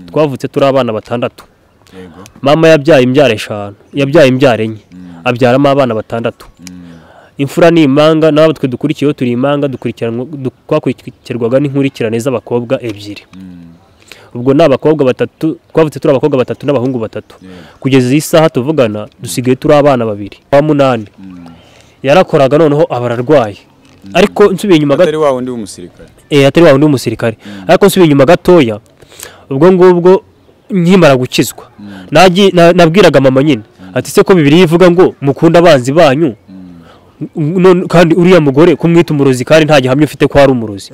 twavutse turi abana batandatu. Mama yabyaye imbyaro 5, yabyaye imbyaro 4, abyaramo abana batandatu. Imfura ni impanga, nabo twe dukurikiyeho turi impanga, twakurikirwaga n'inkurikirane z'abakobwa 2. Ubwo n'abakobwa batatu, twavutse turi abakobwa batatu n'abahungu batatu. Kugeza iyi saha tuvugana dusigaye turi abana 2. Wa munani yarakoraga noneho abararwaye. Ariko nsubiye inyuma atari wa wundi w'umusirikare. Atari wa wundi w'umusirikare. Ariko nsubiye inyuma gatoya, ubwo ngubwo nkimara gukizwa nabwiraga mama nyine ati se ko Bibiliya ivuga ngo mukunda abanzi banyu, kandi uriya mugore kumwita umurozi kandi nta gihamya ufite ko ari umurozi,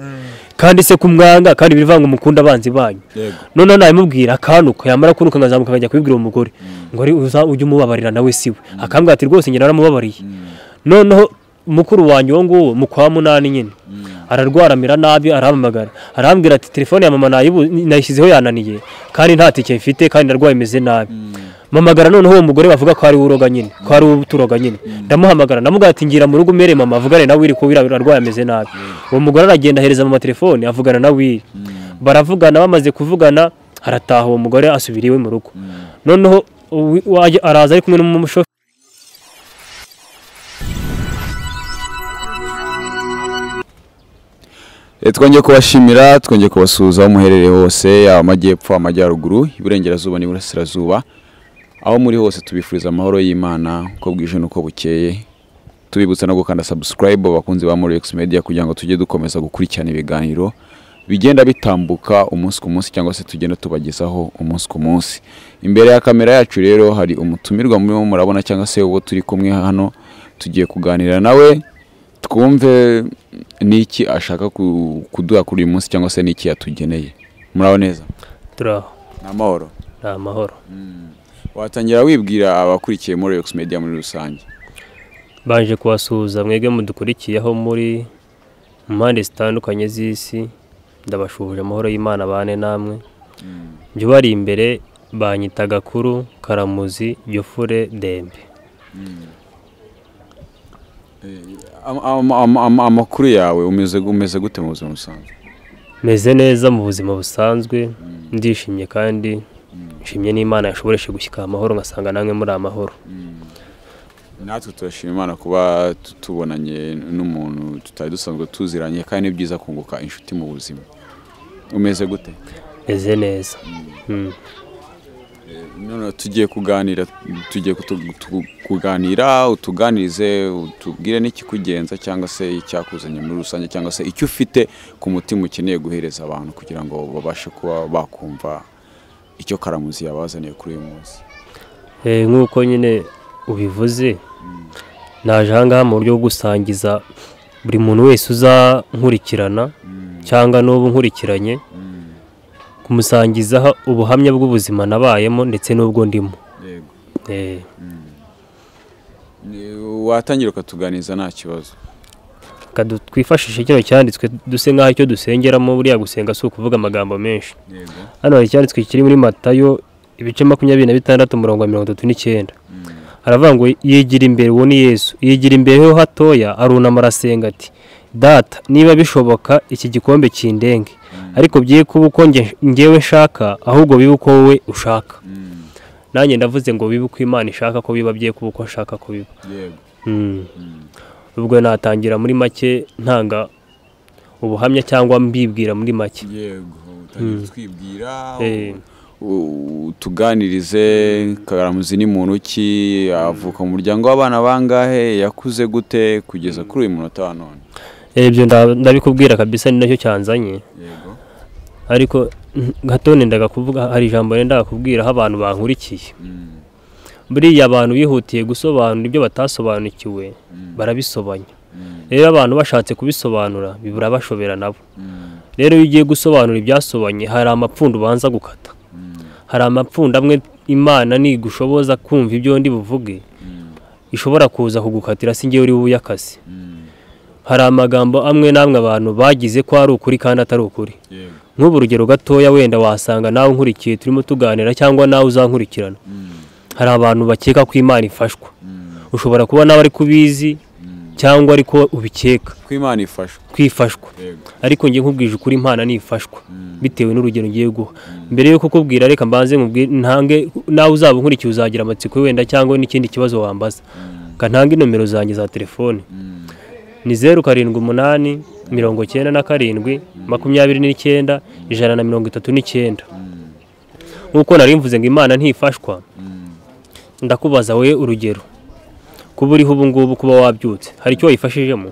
kandi se kumwanga kandi bivuga ngo mukunda abanzi banyu. None nayimubwira akanuka, yamara kunuka ngazamuka akajya kubibwira umugore ngo ari ujye umubabarira nawe siwe. Akambwira ati rwose njye naramubabariye. Noneho mukuru wanjye wo nguwo mu kwa munani nyine ararwaramira nabi, arahamagara arambwira ati telefone ya mama nayishyizeho yananiye kandi nta tike mfite kandi narwaye imeze nabi. Mamagara noneho uwo mugore bavuga ko ari uroga nyine, ko ari uturoga nyine. Ndamuhamagara ndamubwira ati ngira mu rugo mere mama avugane nawe iri ko wirarwaye ameze nabi. Uwo mugore aragenda ahereza mama telefone avugana nawe, baravugana, bamaze kuvugana arataha uwo mugore asubira iwe mu rugo. Noneho araza ari kumwe n'umushoferi. Twongeye kubashimira, twongeye kubasuhuza muherereye hose, amajyepfo, amajyaruguru, iburengerazuba n'iburasirazuba. Aho muri hose tubifuriza amahoro y'Imana uko bwije nuko bukeye. Tubibutsa no gukanda subscribe abakunzi ba Morex Media kugira ngo tujye dukomeza gukurikirana ibiganiro bigenda bitambuka umunsi ku munsi, cyangwa se tugenda tubagezaho umunsi ku munsi. Imbere ya kamera yacu rero hari umutumirwa murimo murabona, cyangwa se uwo turi kumwe hano tugiye kuganira nawe twumve niki ashaka kuduha kuri uyu munsi, cyangwa se niki yatugeneye. Muraho neza? Turaho. Namahoro. Namahoro. Watangira wibwira abakurikiye Morex Media muri rusange. Banje kubasuhuza mwege mudukurikiyeho muri mpande zitandukanye z'isi. Ndabashuhuje amahoro y'Imana bane namwe. Byo bari imbere banyita Gakuru Karamuzi Yofure Dembe. Amakuru yawe umeze gute mu buzima busanzwe? Meze neza mu buzima busanzwe, ndishimye kandi nshimye n'Imana yashoboreshe gushyika amahoro ngasanga namwe muri amahoro. Natwe turashima Imana kuba tubonanye n'umuntu tutari dusanzwe tuziranye, kandi ni byiza kunguka inshuti mu buzima. Umeze gute? Meze neza. None tugiye kuganira, utuganirize, utubwire n'ikikugenza, cyangwa se icyakuzanye muri rusange, cyangwa se icyo ufite ku mutima ukeneye guhereza abantu kugira ngo babashe kuba bakumva icyo Karamuzi yabazaniye kuri uyu munsi. Nk'uko nyine ubivuze, naje ahangaha mu buryo bwo gusangiza buri muntu wese uzankurikirana cyangwa n'ubu nkurikiranye, kumusangizaho ubuhamya bw'ubuzima nabayemo ndetse n'ubwo ndimo. Watangira ukatuganiza nta kibazo. Twifashishe kino cyanditswe duse nk'aho icyo dusengeramo. Buriya gusenga si ukuvuga amagambo menshi. Hano hari icyanditswe kiri muri Matayo ibice 26:39. Aravuga ngo yigira imbere, uwo ni Yesu. Yigira imbere ho hatoya arunama arasenga ati, Data niba bishoboka iki gikombe kindenge, ariko byiye kuba uko ngewe nshaka ahubwo bibe uko wowe ushaka. Nanjye ndavuze ngo bibe uko Imana ishaka ko biba, byiye kuba uko nshaka ko biba. Ubwo natangira muri make ntanga ubuhamya cyangwa mbibwira muri make. Twibwira tuganirize. Karamuzi ni muntu ki? Avuka mu muryango w'abana bangahe? Yakuze gute kugeza kuri uyu munota wa none? Ibyo ndabikubwira kabisa, ni nacyo cyanzanye. Ariko gatone ndaga kuvuga, hari ijambo nenda kubwira aho abantu bankurikiye. Buriya abantu bihutiye gusobanura ibyo batasobanukiwe barabisobanya. Rero abantu bashatse kubisobanura bibura bashobera nabo. Rero iyo ugiye gusobanura ibyasobanye, hari amapfundo ubanza gukata. Hari amapfundo amwe Imana nigushoboza kumva ibyo ndi buvuge ishobora kuza kugukatira singe uri buyakase. Hari amagambo amwe namwe abantu bagize ko ari ukuri kandi atari ukuri. Nk'ubu urugero gatoya wenda wasanga nawe nkurikiye turimo tuganira, cyangwa nawe uzankurikirana. Hari abantu bakeka ko Imana ifashwa. Ushobora kuba nawe ari kubizi cyangwa ariko ubikeka ko Imana ifashwa kwifashwa. Ariko ngiye nkubwije ukuri Imana nifashwa bitewe n'urugero ngiye guha. Mbere yo kukubwira reka mbanze nkubwire ntange nawe uzaba unkurikiye uzagira amatsiko wenda cyangwa n'ikindi kibazo wambaza. Kantange nomero zanjye za telefone ni 0788 97 29 139. Nkuko nari mvuze ngo Imana ntifashwa, ndakubaza we urugero kuba uriho ubu ngubu kuba wabyutse hari icyo wayifashijemo?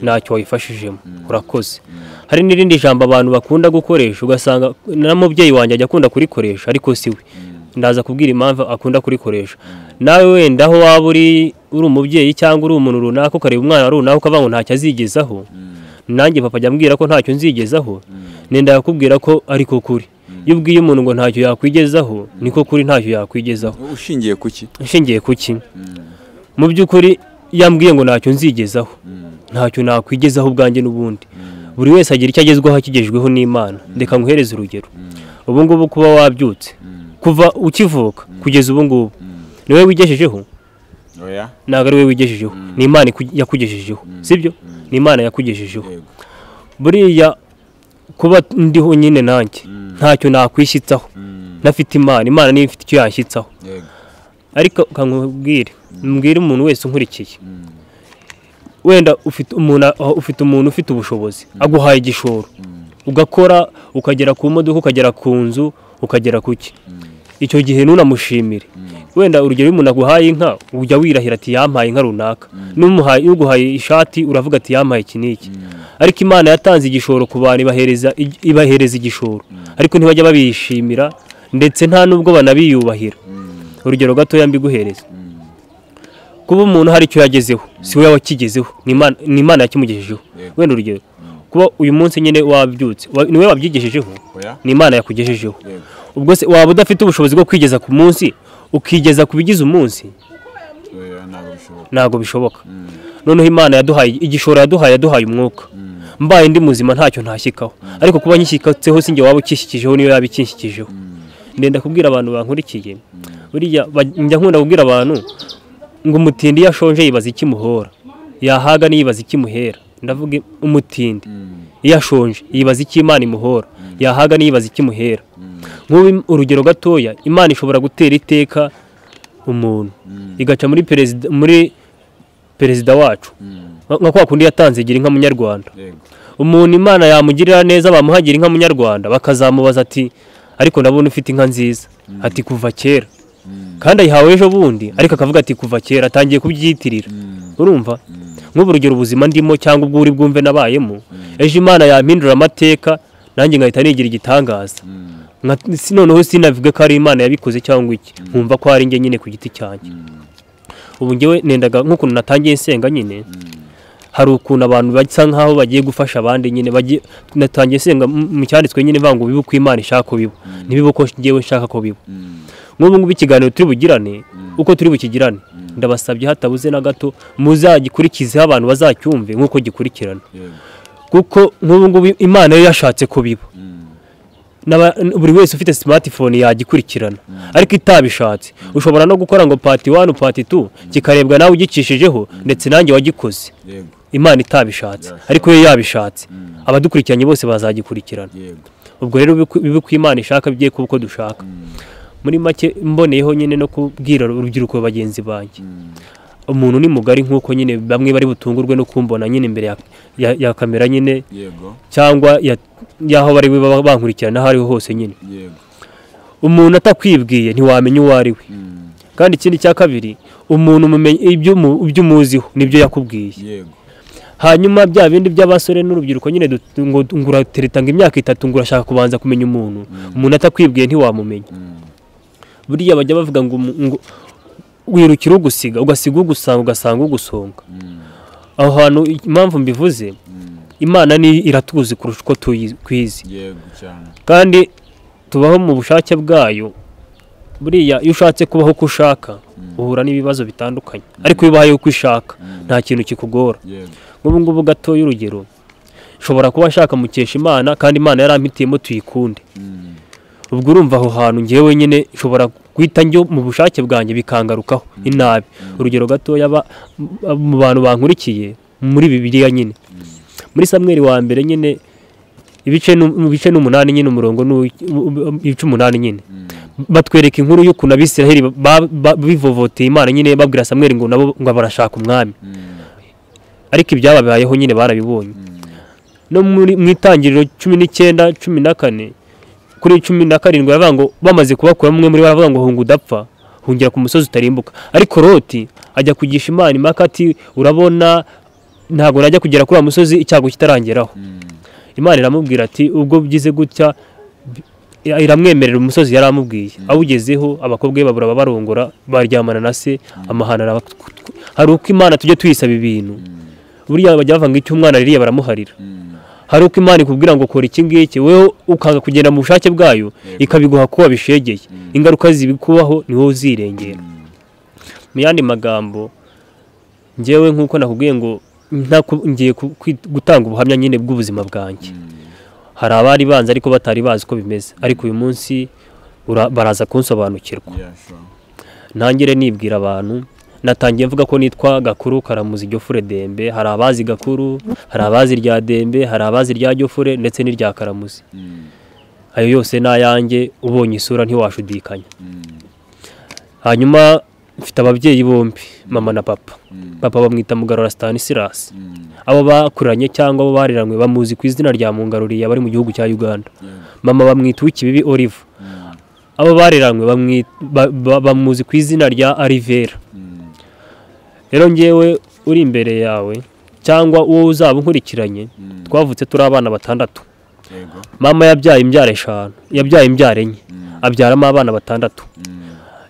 Ntacyo wayifashijemo. Urakoze. Hari n'irindi jambo abantu bakunda gukoresha ugasanga na mubyeyi wanjye ajya akunda kurikoresha ariko siwe. Ndaza kubwira impamvu akunda kurikoresha. Nawe wenda aho waba uri umubyeyi cyangwa uri umuntu runaka ukareba umwana runaka ukavuga ngo ntacyo azigezaho, nanjye papa ajya ambwira ko ntacyo nzigezaho, nenda yakubwira ko ariko kuri. Iyo ubwiye umuntu ngo ntacyo yakwigezaho niko kuri ntacyo yakwigezaho. Ushingiye kuki? Ushingiye kuki? Mu by'ukuri yambwiye ngo ntacyo nzigezaho, ntacyo nakwigezaho ubwanjye n'ubundi. Buri wese agira icyo agezweho akigejweho n'Imana. Ndeka nguhereze urugero. Ubu ngubu kuba wabyutse kuva ukivuka kugeza ubu ngubu ni wowe wigejejeho? Oya, ntabwo ari wowe wigejejeho, ni Imana yakugejejeho, sibyo? Ni Imana yakugejejeho. Buriya kuba ndiho nyine nanjye ntacyo nakwishyitsaho, nafite Imana niyo ifite icyo yanshyitsaho. Ariko kankubwire mbwira umuntu wese unkurikiye, wenda ufite umuntu ufite ubushobozi aguhaye igishoro ugakora ukagera ku modoka ukagera ku nzu ukagera kuki, icyo gihe nunamushimire. Wenda urugero umuntu aguhaye inka ujya wirahira ati yampaye inka runaka, n'uguhaye ishati uravuga ati yampaye iki n'iki. Ariko Imana yatanze igishoro ku bantu ibahereza igishoro, ariko ntibajya babishimira ndetse nta nubwo banabiyubahira. Urugero gatoya mbiguhereza, kuba umuntu hari icyo yagezeho si we wakigezeho, ni Imana yakimugejejeho. Wenda urugero kuba uyu munsi nyine wabyutse ni we wabyigejejeho, ni Imana yakugejejeho. Ubwo se waba udafite ubushobozi bwo kwigeza ku munsi ukigeza ku bigize umunsi? Ntabwo bishoboka. Noneho Imana yaduhaye igishoro, yaduhaye umwuka. Mbaye ndi muzima ntacyo ntashyikaho, ariko kuba nyishyikatseho sinjye waba ukishyikijeho niyo yaba ikinshyikijeho. Ndenda kubwira abantu bankurikiye, buriya njya nkunda kubwira abantu ngo umutindi iyo ashonje yibaza ikimuhora, yahaga niyibaza ikimuhera. Ndavuga umutindi iyo ashonje yibaza iki Imana imuhora, yahaga niyibaza ikimuhera. Nk'ubu urugero gatoya, Imana ishobora gutera iteka umuntu igaca muri perezida wacu, nka kwa kundi yatanze gira inka munyarwanda. Umuntu Imana yamugirira neza bamuhagira inka munyarwanda, bakazamubaza ati ariko ndabona ufite inka nziza, ati kuva kera. Kandi ayihawe ejo bundi, ariko akavuga ati kuva kera, atangiye kubyitirira. Urumva? Nk'ubu urugero ubuzima ndimo cyangwa ubwo uri bwumve nabayemo, ejo Imana yampindura amateka nanjye ngahita nigira igitangaza. Noneho sinavuga ko ari Imana yabikoze cyangwa iki, nkumva ko ari njye nyine ku giti cyanjye. Ubu ngewe nendaga nk'ukuntu natangiye nsenga nyine, hari ukuntu abantu basa nkaho bagiye gufasha abandi nyine, natangiye nsenga mu cyanditswe nyine mvuga ngo bibe uko Imana ishaka ko biba, ntibibe uko ngewe nshaka ko biba. Nk'ubu ngubu ikiganiro turi bugirane, uko turi bukigirane, ndabasabye hatabuze na gato muzagikurikizeho abantu bazacyumve nk'uko gikurikirana. Kuko nk'ubu ngubu Imana yo yashatse ko biba, buri wese ufite smartphone yagikurikirana. Ariko itabishatse ushobora no gukora ngo part 1 part 2 kikarebwa nawe ugikishijeho ndetse nanjye wagikoze. Imana itabishatse, ariko yo yabishatse abadukurikiranye bose bazagikurikirana. Ubwo rero bibe ku Imana ishaka bigiye kuko dushaka. Muri make mboneyeho nyine no kubwira urubyiruko bagenzi banjye, umuntu ni mugari nk'uko nyine bamwe bari butungurwe no kumbona nyine imbere ya kamera nyine, cyangwa yaho bari bankurikirana aho ariho hose nyine. Umuntu atakwibwiye ntiwamenya uwo ari we. Kandi ikindi cya kabiri, umuntu umumenya ibyo umuziho nibyo yakubwiye. Hanyuma bya bindi by'abasore n'urubyiruko nyine ngo ngurateretanga imyaka 3 ngurashaka kubanza kumenya umuntu atakwibwiye ntiwamumenya. Buriya bajya bavuga ngo wirukira ugasiga ugasanga ugusonga. Aho hantu impamvu mbivuze, Imana ni iratuzi kurusha uko twizi. Kandi tubaho mu bushake bwayo. Buriya iyo ushatse kubaho uko ushaka uhura n'ibibazo bitandukanye, ariko iyo ubaye uko ushaka nta kintu kikugora. Nk'ubu ngubu gatoya urugero, nshobora kuba nshaka mukesha Imana kandi Imana yarampitiyemo tuyikunde. Ubwo urumva aho hantu ngewe nyine nshobora guhita njyo mu bushake bwanjye bikangarukaho inabi. Urugero gatoya mu bantu bankurikiye muri Bibiliya nyine muri Samweli wa mbere nyine ibice 8 nyine umurongo ibice 8 nyine batwereka inkuru y'ukuntu Abisiraheli bivovoteye Imana nyine babwira Samweli ngo nabo ngo barashaka umwami, ariko ibyababayeho nyine barabibonye. No mu itangiriro 19:14 kuri 17 yavuga ngo bamaze kubakura umwe muri baravuga ngo hunga udapfa hungira ku musozi utarimbuka, ariko Loti ajya kugisha Imana impaka ati urabona ntago najya kugera kuri wa musozi icyago kitarangeraho. Imana iramubwira ati ubwo byize gutya, iramwemerera umusozi yaramubwiye. Awugezeho abakobwa be babura babarongora baryamana na se amahana. Hari uko Imana tujye tuyisaba ibintu buriya bajya bavanga icyo umwana ririya baramuharira. Hari uko Imana ikubwira ngo kora iki ngiki wewe ukanga kugenda mu bushake bwayo ikabiguha kuba bishegeye, ingaruka zibikubaho ni wowe uzirengera. Mu yandi magambo njyewe nkuko nakubwiye ngo ngiye gutanga ubuhamya nyine bw'ubuzima bwanjye. Hari abari banze ariko batari bazi ko bimeze, ariko uyu munsi baraza kunsobanukirwa. Ntangire nibwira abantu, natangiye mvuga ko nitwa Gakuru Karamuzi Gyofure Dembe. Hari abazi Gakuru, hari abazi rya Dembe, hari abazi rya Gyofure ndetse n'irya Karamuzi. Ayo yose nayanjye ubonye isura ntiwashudikanya. Hanyuma mfite ababyeyi bombi, mama na papa. Papa bamwita Mugarura Stanislas. Abo bakuranye cyangwa abo bariranywe bamuzi ku izina rya Mungaruriye bari mu gihugu cya Uganda. Mama bamwita Ukibibi Olive. Abo bariranywe bamuzi ku izina rya Arivera. Rero ngewe uri imbere yawe cyangwa uwo uzaba unkurikiranye, twavutse turi abana 6. Mama yabyaye imbyaro 5, yabyaye imbyaro 4, abyaramo abana 6.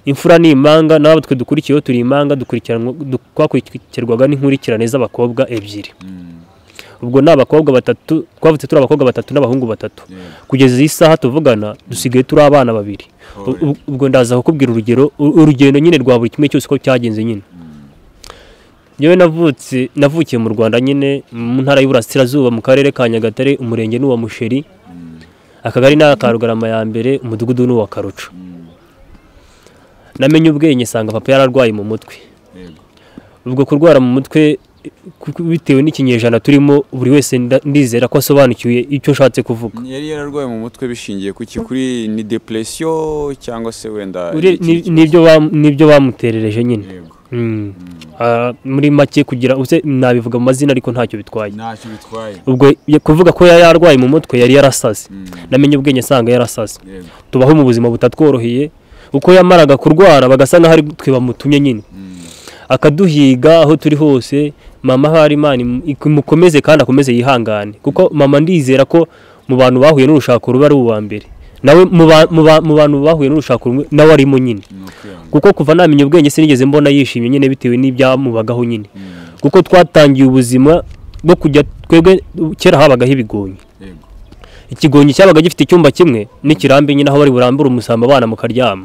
Imfura ni impanga, nabo twe dukurikiyeho turi impanga, twakurikirwaga n'inkurikirane z'abakobwa 2. Ubwo n'abakobwa 3, twavutse turi abakobwa 3 n'abahungu 3. Kugeza iyi saha tuvugana dusigaye turi abana 2. Ubwo ndaza kukubwira urugendo nyine rwa buri kimwe cyose ko cyagenze nyine. Yewe navukiye mu Rwanda nyine mu ntara y'Iburasirazuba mu karere ka Nyagatare, umurenge n'uwa Musheri, akagari n'akarugarama ya mbere, umudugudu n'uwa Karuca. Namenye ubwenge sanga papa yararwaye mu mutwe. Ubwo kurwara mu mutwe bitewe n'ikinyejana turimo, buri wese ndizera ko asobanukiwe icyo nshatse kuvuga. Yari yararwaye mu mutwe bishingiye kuri ni depression cyangwa se wenda nibyo bamuterereje nyine. Muri make kugira nabivuga mu mazina ariko ntacyo bitwaye. Ubwo kuvuga ko yararwaye mu mutwe yari yarasaze. Namenye ubwenge sanga yarasaze. Tubaho mu buzima butatworoheye, uko yamaraga kurwara bagasa nkaho ari twe bamutumye nyine. Akaduhiga aho turi hose. Mama hari Imana imukomeze kandi akomeze yihangane, kuko mama ndizera ko mu bantu bahuye n'urushako ruba ari uwa mbere, nawe mu bantu bahuye n'urushako nawe arimo nyine. Kuko kuva namenye ubwenge sinigeze mbona yishimye nyine bitewe n'ibyamubagaho nyine. Kuko twatangiye ubuzima bwo kujya twebwe kera habagaho ibigonyi. Ikigonyi cyabaga gifite icyumba kimwe n'ikirambi nyine aho bari burambura umusamba abana mu karyama.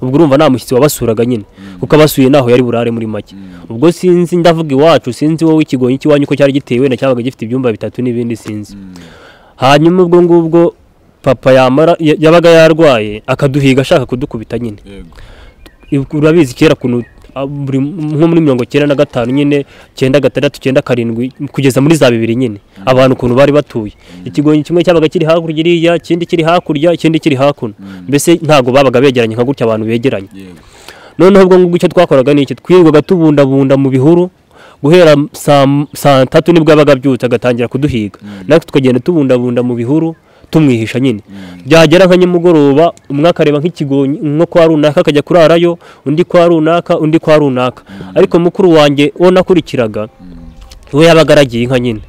Ubwo urumva nta mushyitsi wabasuraga nyine, kuko abasuye naho yari burare muri make. Ubwo sinzi ndavuga iwacu, sinzi wowe ikigonyi cy'iwanyu ko cyari giteye wenda cyabaga gifite ibyumba 3 n'ibindi sinzi. Hanyuma ubwo ngubwo papa yabaga yarwaye akaduhiga ashaka kudukubita nyine. Urabizi kera kuntu nko muri 1995 nyine 96 97 kugeza muri za 2000 nyine abantu kuntu bari batuye. Ikigonyi kimwe cyabaga kiri hakurya iriya, ikindi kiri hakurya, ikindi kiri hakuno. Mbese ntago babaga begeranye nka gutya abantu begeranye. Noneho ubwo ngubwo icyo twakoraga ni iki, twirwaga tubundabunda mu bihuru guhera saa 3 nibwo yabaga byutse agatangira kuduhiga. Natwe tukagenda tubundabunda mu bihuru tumwihisha nyine. Byagera nka nyamugoroba umwe akareba nk'ikigonyi nko kwa runaka akajya kurarayo, undi kwa runaka, undi kwa runaka. Ariko mukuru wanjye wo nakurikiraga we yabaga aragiye inka nyine,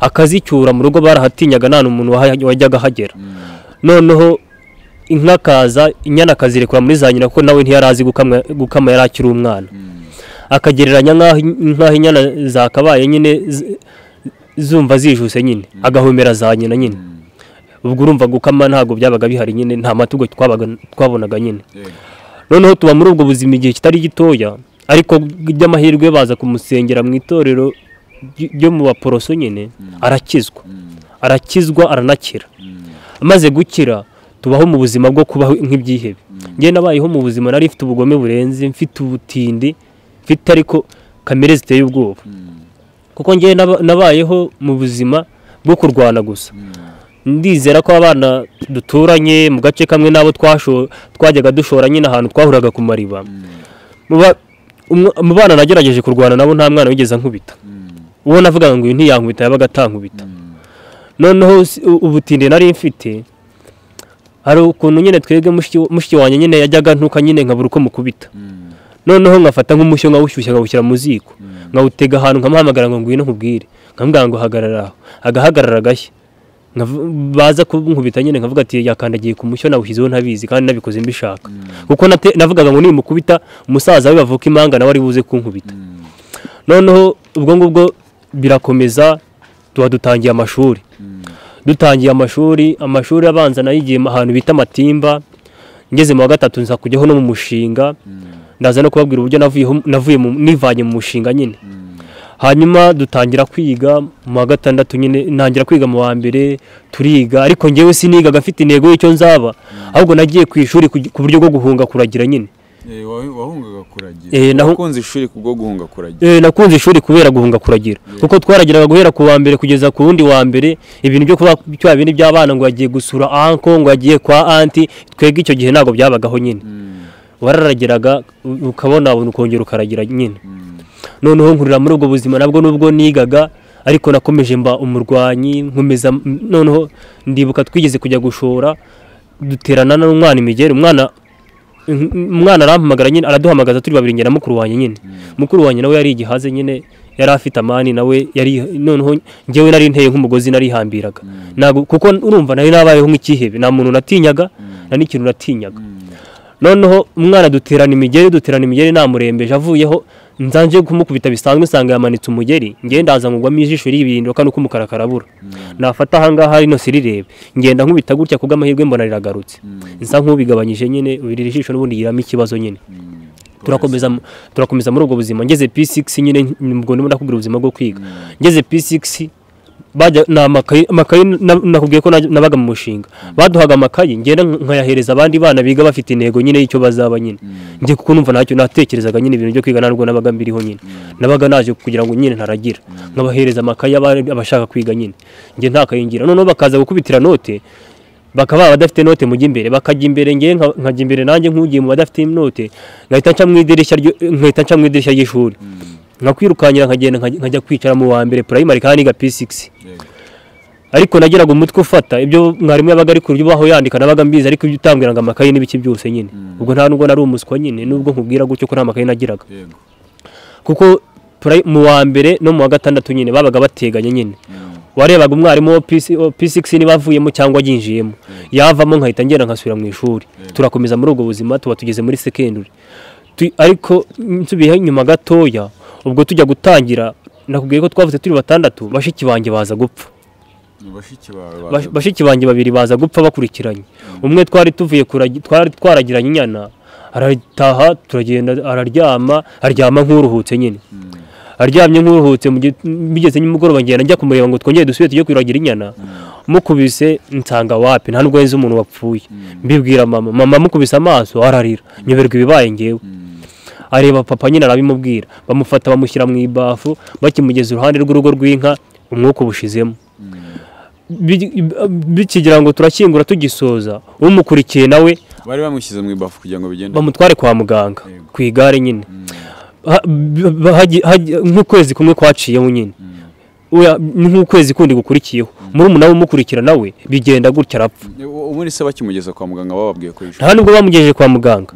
akazicyura mu rugo barahatinyaga nta n'umuntu wajyaga hagera. Noneho inka kaza inyana akazirekura muri za nyina kuko nawe ntiyarazi gukama yari akiri umwana. Akagereranya nk'aho inyana zakabaye nyine zumva zijuse nyine, agahomera za nyina nyine. Ubwo urumva gukama ntago byabaga bihari nyine, nta matugo twabonaga nyine. Noneho tuba muri ubwo buzima igihe kitari gitoya, ariko by'amahirwe baza kumusengera mu itorero ryo mu baporoso nyine, arakizwa aranakira. Amaze gukira tubaho mu buzima bwo kubaho nk'ibyihebe. Ngiye nabayeho mu buzima nari mfite ubugome burenze, mfite ubutindi, mfite ariko kamere ziteye ubwoba, kuko ngiye nabayeho mu buzima bwo kurwana gusa. Ndizera ko abana duturanye mu gace kamwe nabo twajyaga dushora nyine ahantu twahuraga ku mariba, mu bana nagerageje kurwana nabo nta mwana wigeze nkubita. Uwo navuga ngo uyu ntiyankubita yabaga atankubita. Noneho ubutinde nari mfite, hari ukuntu nyine twebwe mushiki wanjye nyine yajyaga ntuka nyine nkabura uko mukubita. Noneho nkafata nk'umushyo nkawushyushya nkawushyira mu ziko, nkawutega ahantu nkamuhamagara ngo ngwino nkubwire, nkamubwira ngo hagarara aho, agahagarara agashya. Baza kunkubita nyine nkavuga ati yakandagiye ku mushyo nawushyizeho ntabizi kandi nabikoze mbishaka, kuko navugaga ngo nimukubita umusaza we bavuka impanga nawe ari buze kunkubita. Noneho ubwo ngubwo birakomeza, dutangiye amashuri. Dutangiye amashuri abanza nayigiye ahantu bita Matimba, ngeze mu wa gatatu nza kujyaho no mu mushinga, ndaza no kubabwira uburyo nivanye mu mushinga nyine. Hanyuma dutangira kwiga mu wa gatandatu nyine, ntangira kwiga mu wa mbere turiga, ariko ngewe sinigaga afite intego y'icyo nzaba, ahubwo nagiye ku ishuri ku buryo bwo guhunga kuragira nyine. Wahungaga kuragira? Nakunze ishuri kubwo guhunga kuragira. Nakunze ishuri kubera guhunga kuragira, kuko twaragiraga guhera ku wa mbere kugeza ku wundi wa mbere. Ibintu byo kuba cyo bindi by'abana ngo yagiye gusura anko, ngo yagiye kwa anti, twebwe icyo gihe ntago byabagaho nyine. Wararagiraga ukabona ukongera ukaragira nyine. Noneho nkurira muri ubwo buzima nabwo nubwo nigaga, ariko nakomeje mba umurwanyi nkomeza. Noneho ndibuka twigeze kujya gushora, duterana n'umwana imigeri. Umwana arampamagara nyine, araduhamagaza turi babiri, ngena mukuru wanjye nyine. Mukuru wanjye nawe yari igihaze nyine, yari afite amani nawe yari. Noneho ngewe nari nteye nk'umugozi narihambiraga, kuko urumva nari nabayeho nk'ikihebe, nta muntu natinyaga, nta n'ikintu natinyaga. Noneho umwana duterana imigeri namurembeje, avuyeho nzanje kumukubita bisanzwe, nsanga yamanitse umugeri, ngenda ndaza ngugwamo ijisho ribirinduka nuko umukara karabura. Nafata ahangaha rino sirirebe, ngenda nkubita gutya kubw'amahirwe mbona riragarutse. Nsa nk'ubigabanyije nyine, ubirira ijisho n'ubundi yiramo ikibazo nyine. Turakomeza muri ubwo buzima. Ngeze P6 nyine, ubwo ndimo ndakubwira ubuzima bwo kwiga. Ngeze P6 bajya amakayi nakubwiye ko nabaga mu mushinga, baduhaga amakayi, ngenda nkayahereza abandi bana biga bafite intego nyine y'icyo bazaba nyine. Ngiye kuko numva ntacyo natekerezaga nyine, ibintu byo kwiga ntabwo nabaga mbiriho nyine. Nabaga naje kugira ngo nyine ntaragira, nkabahereza amakayi abashaka kwiga nyine, ngiye ntakayingira. Noneho bakaza gukubitira note, bakaba badafite note mujya imbere, bakajya imbere, ngiye nkajya imbere nanjye nk'ugiye mu badafite note, ngahita nca mu idirishya ry'ishuri, nkakwirukanyira nkajya kwicara mu wa mbere primary kandi niga P6. Ariko nagiraga umutwe ufata ibyo mwarimu yabaga ari kubaho yandika, nabaga mbizi, ariko ibyo utambwira ngo amakayi n'ibiki byose nyine. Ubwo nta nubwo nari umuswa nyine, nubwo nkubwira gutyo ko nta makayi nagiraga, kuko mu wa mbere no mu wa gatandatu nyine babaga bateganye nyine. Warebaga umwarimu wa P6 niba avuyemo cyangwa yinjiyemo, yavamo nkahita ngenda nkasubira mu ishuri. Turakomeza muri ubwo buzima, tuba tugeze muri secondary. Ariko nsubiye inyuma gatoya, ubwo tujya gutangira, nakubwiye ko twavuze turi batandatu, bashiki banjye baza gupfa. Bashiki banjye babiri baza gupfa bakurikiranye. Umwe twari tuvuye twaragiranye inyana, arataha turagenda aryama nk'uruhutse nyine. Aryamye nk'uruhutse, bigeze nimugoroba ngenda njya kumureba ngo twongere dusubire tujye kwiragira inyana. Mukubise nsanga wapi, nta nubwo nzi umuntu wapfuye. Mbibwira mama mukubise amaso ararira, nyoberwa ibibaye ngewe. Areba papa nyine arabimubwira, bamufata bamushyira mu ibafu, bakimugeza iruhande rw'urugo rw'inka, umwuka ubushizemo. Bikigira ngo turakingura tugisoza, umukurikiye nawe bari bamushyize mu ibafu kugira ngo bigende bamutware kwa muganga ku igare nyine. Nk'ukwezi kumwe kwaciyeho nyine, nk'ukwezi kundi gukurikiyeho, murumuna we umukurikira nawe bigenda gutya arapfa. Ubundi se bakimugeza kwa muganga bababwiye ko yishwe? Nta nubwo bamugejeje kwa muganga,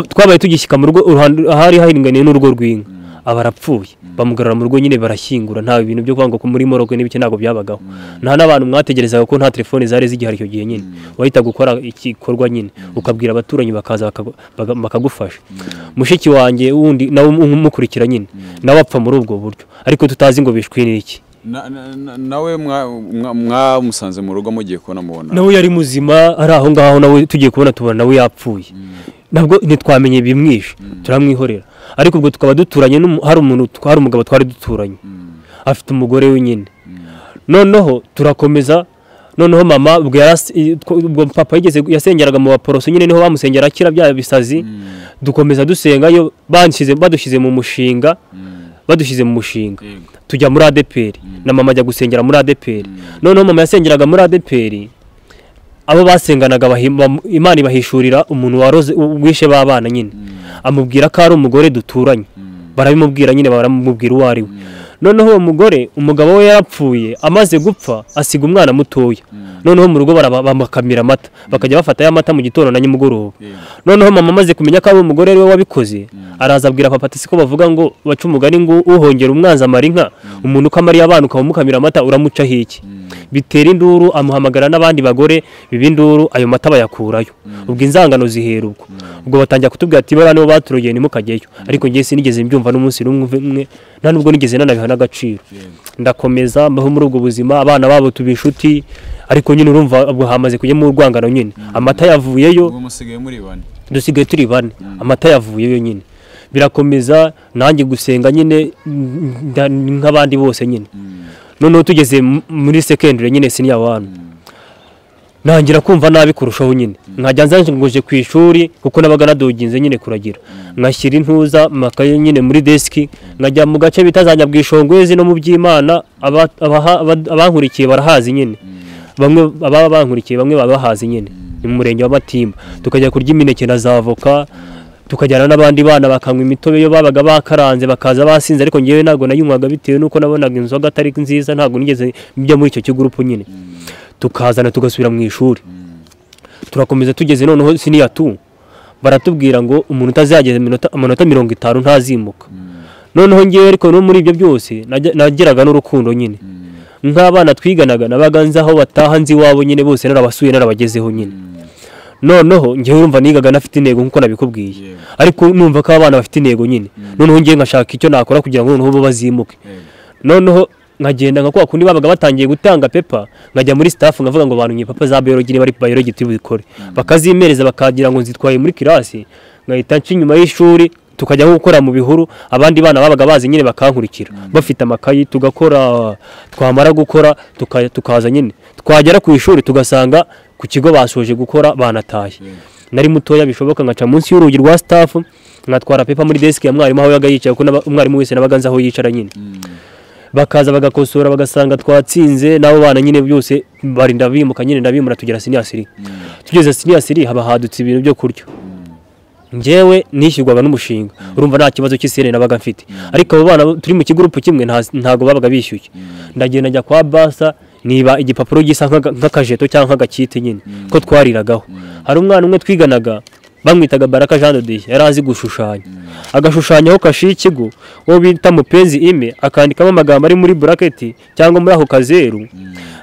twabaye tugishyika mu rugo ahari haringaniye n'urugo rw'inka, abarapfuye. Bamugarura mu rugo nyine barashyingura, nta bintu byo kwanga ko muri morgue n'ibiki ntago byabagaho. Nta n'abantu mwategerezaga ko nta telefone zari zigihari icyo gihe nyine, wahita gukora igikorwa nyine, ukabwira abaturanyi bakaza bakagufasha. Mushiki wanjye wundi nawe umukurikira nyine, nawe apfa muri ubwo buryo, ariko tutazi ngo bishwe n'iki. Nawe mwamusanze mu rugo mugiye kubona mubona? Nawe yari muzima, ari aho ngaho, nawe tugiye kubona tubona nawe yapfuye. Nabwo ntitwamenye bimwishe, turamwihorera. Ariko ubwo tukaba duturanye, hari umugabo twari duturanye, afite umugore we nyine. Noneho turakomeza, noneho mama ubwo papa yasengeraga mu baporoso nyine niho bamusengera akira bya bisazi dukomeza dusengayo badushyize mu mushinga tujya muri ADPR na mama ajya gusengera muri ADPR noneho mama yasengeraga muri ADPR abo basenganaga Imana ibahishurira umuntu waroze wishe babana nyine amubwira ko ari umugore duturanye barabimubwira nyine baramubwira uwo ari we noneho uwo mugore umugabo we yarapfuye amaze gupfa asiga umwana mutoya noneho mu rugo bamakamira amata bakajya bafata ya mata mu gitondo na nyamugoroba noneho mama amaze kumenya ko ari umugore we wabikoze araza abwira papa ati siko bavuga ngo baca umugani ngo uhongera umwanzi amara inka umuntu ukamariye abana ukamukamira amata uramuca hiki bitera induru amuhamagara n'abandi bagore bibinduru ayo mata bayakurayo ubwo inzangano zihera ubwo batangira kutubwira ati bara nibo baturogeye nimukajyeyo ariko ngiye sinigeze mbyumva n'umunsi n'umwe nta nubwo nigeze nanabiha n'agaciro ndakomeza mbaho muri ubwo buzima abana babo tubishuti ariko nyine urumva ubwo hamaze kujyamo urwangano nyine amata yavuyeyo dusigaye turi bane amata yavuyeyo nyine birakomeza nanjye gusenga nyine nk'abandi bose nyine noneho tugeze muri secondary nyine senior 1 nangira kumva nabi kurushaho nyine nkajya nzanjye ku ishuri kuko nabaga nadoginze nyine kuragira nkashyira intuza makaye nyine muri desk nkajya mu gace bitazanya bwishongwezi no mu by'Imana abankurikiye barahazi nyine bamwe bankurikiye bamwe babahazi nyine ni mu murenge wa Matimba tukajya kurya imineke na zavoka tukajyana n'abandi bana bakanywa imitobe yo babaga bakaranze bakaza basinze ariko ngewe ntago nayinywaga bitewe nuko nabonaga inzoga atari nziza ntago nigeze bijya muri icyo kigurupu nyine tukazana tugasubira mu ishuri turakomeza tugeze noneho senior 2 baratubwira ngo umuntu utazageze amanota 50 ntazimuka noneho ngewe ariko no muri ibyo byose nageraga n'urukundo nyine nk'abana twiganaga nabaganza aho bataha nzi wabo nyine bose narabasuye narabagezeho nyine noneho ngewe urumva nigaga nafite intego nkuko nabikubwiye ariko numva ko abana bafite intego nyine noneho ngiye ngashaka icyo nakora kugira ngo noneho bo bazimuke noneho nkagenda nka kwa kundi babaga batangiye gutanga pepa nkajya muri staff ngavuga ngo bantu papa za biology bari biology tubikore bakazimereza bakagira ngo nzitwaye muri kirasi ngahita nci nyuma y'ishuri tukajya gukora mu bihuru abandi bana babaga bazi nyine bakankurikira bafite amakayi tugakora twamara gukora tukaza nyine twagera ku ishuri tugasanga ku kigo basoje gukora banataye nari mutoya bishoboka ngaca munsi y'urugi rwa staff nkatwara pepa muri desk ya mwarimu aho yaga yicaye kuko umwarimu wese nabaganza aho yicara nyine bakaza bagakosora bagasanga twatsinze nabo bana nyine byose barinda bimuka nyine ndabimura tugera senior 3 tugeze senior 3 haba hadutse ibintu byo kurya njewe nishyurwaga n'umushinga urumva nta kibazo cy'isere nabaga mfite ariko abo bana turi mu kigurupu kimwe ntago babaga bishyuye ndagenda njya kwa basa niba igipapuro gisa nk'akajeto cyangwa nk'agakite nyine ko twariragaho hari umwana umwe twiganaga bamwitaga Baraka Jean de Dieu yarazi gushushanya agashushanyaho kashi ikigo wo bita mupenzi ime akandikamo amagambo ari muri bracket cyangwa muri aho kazeru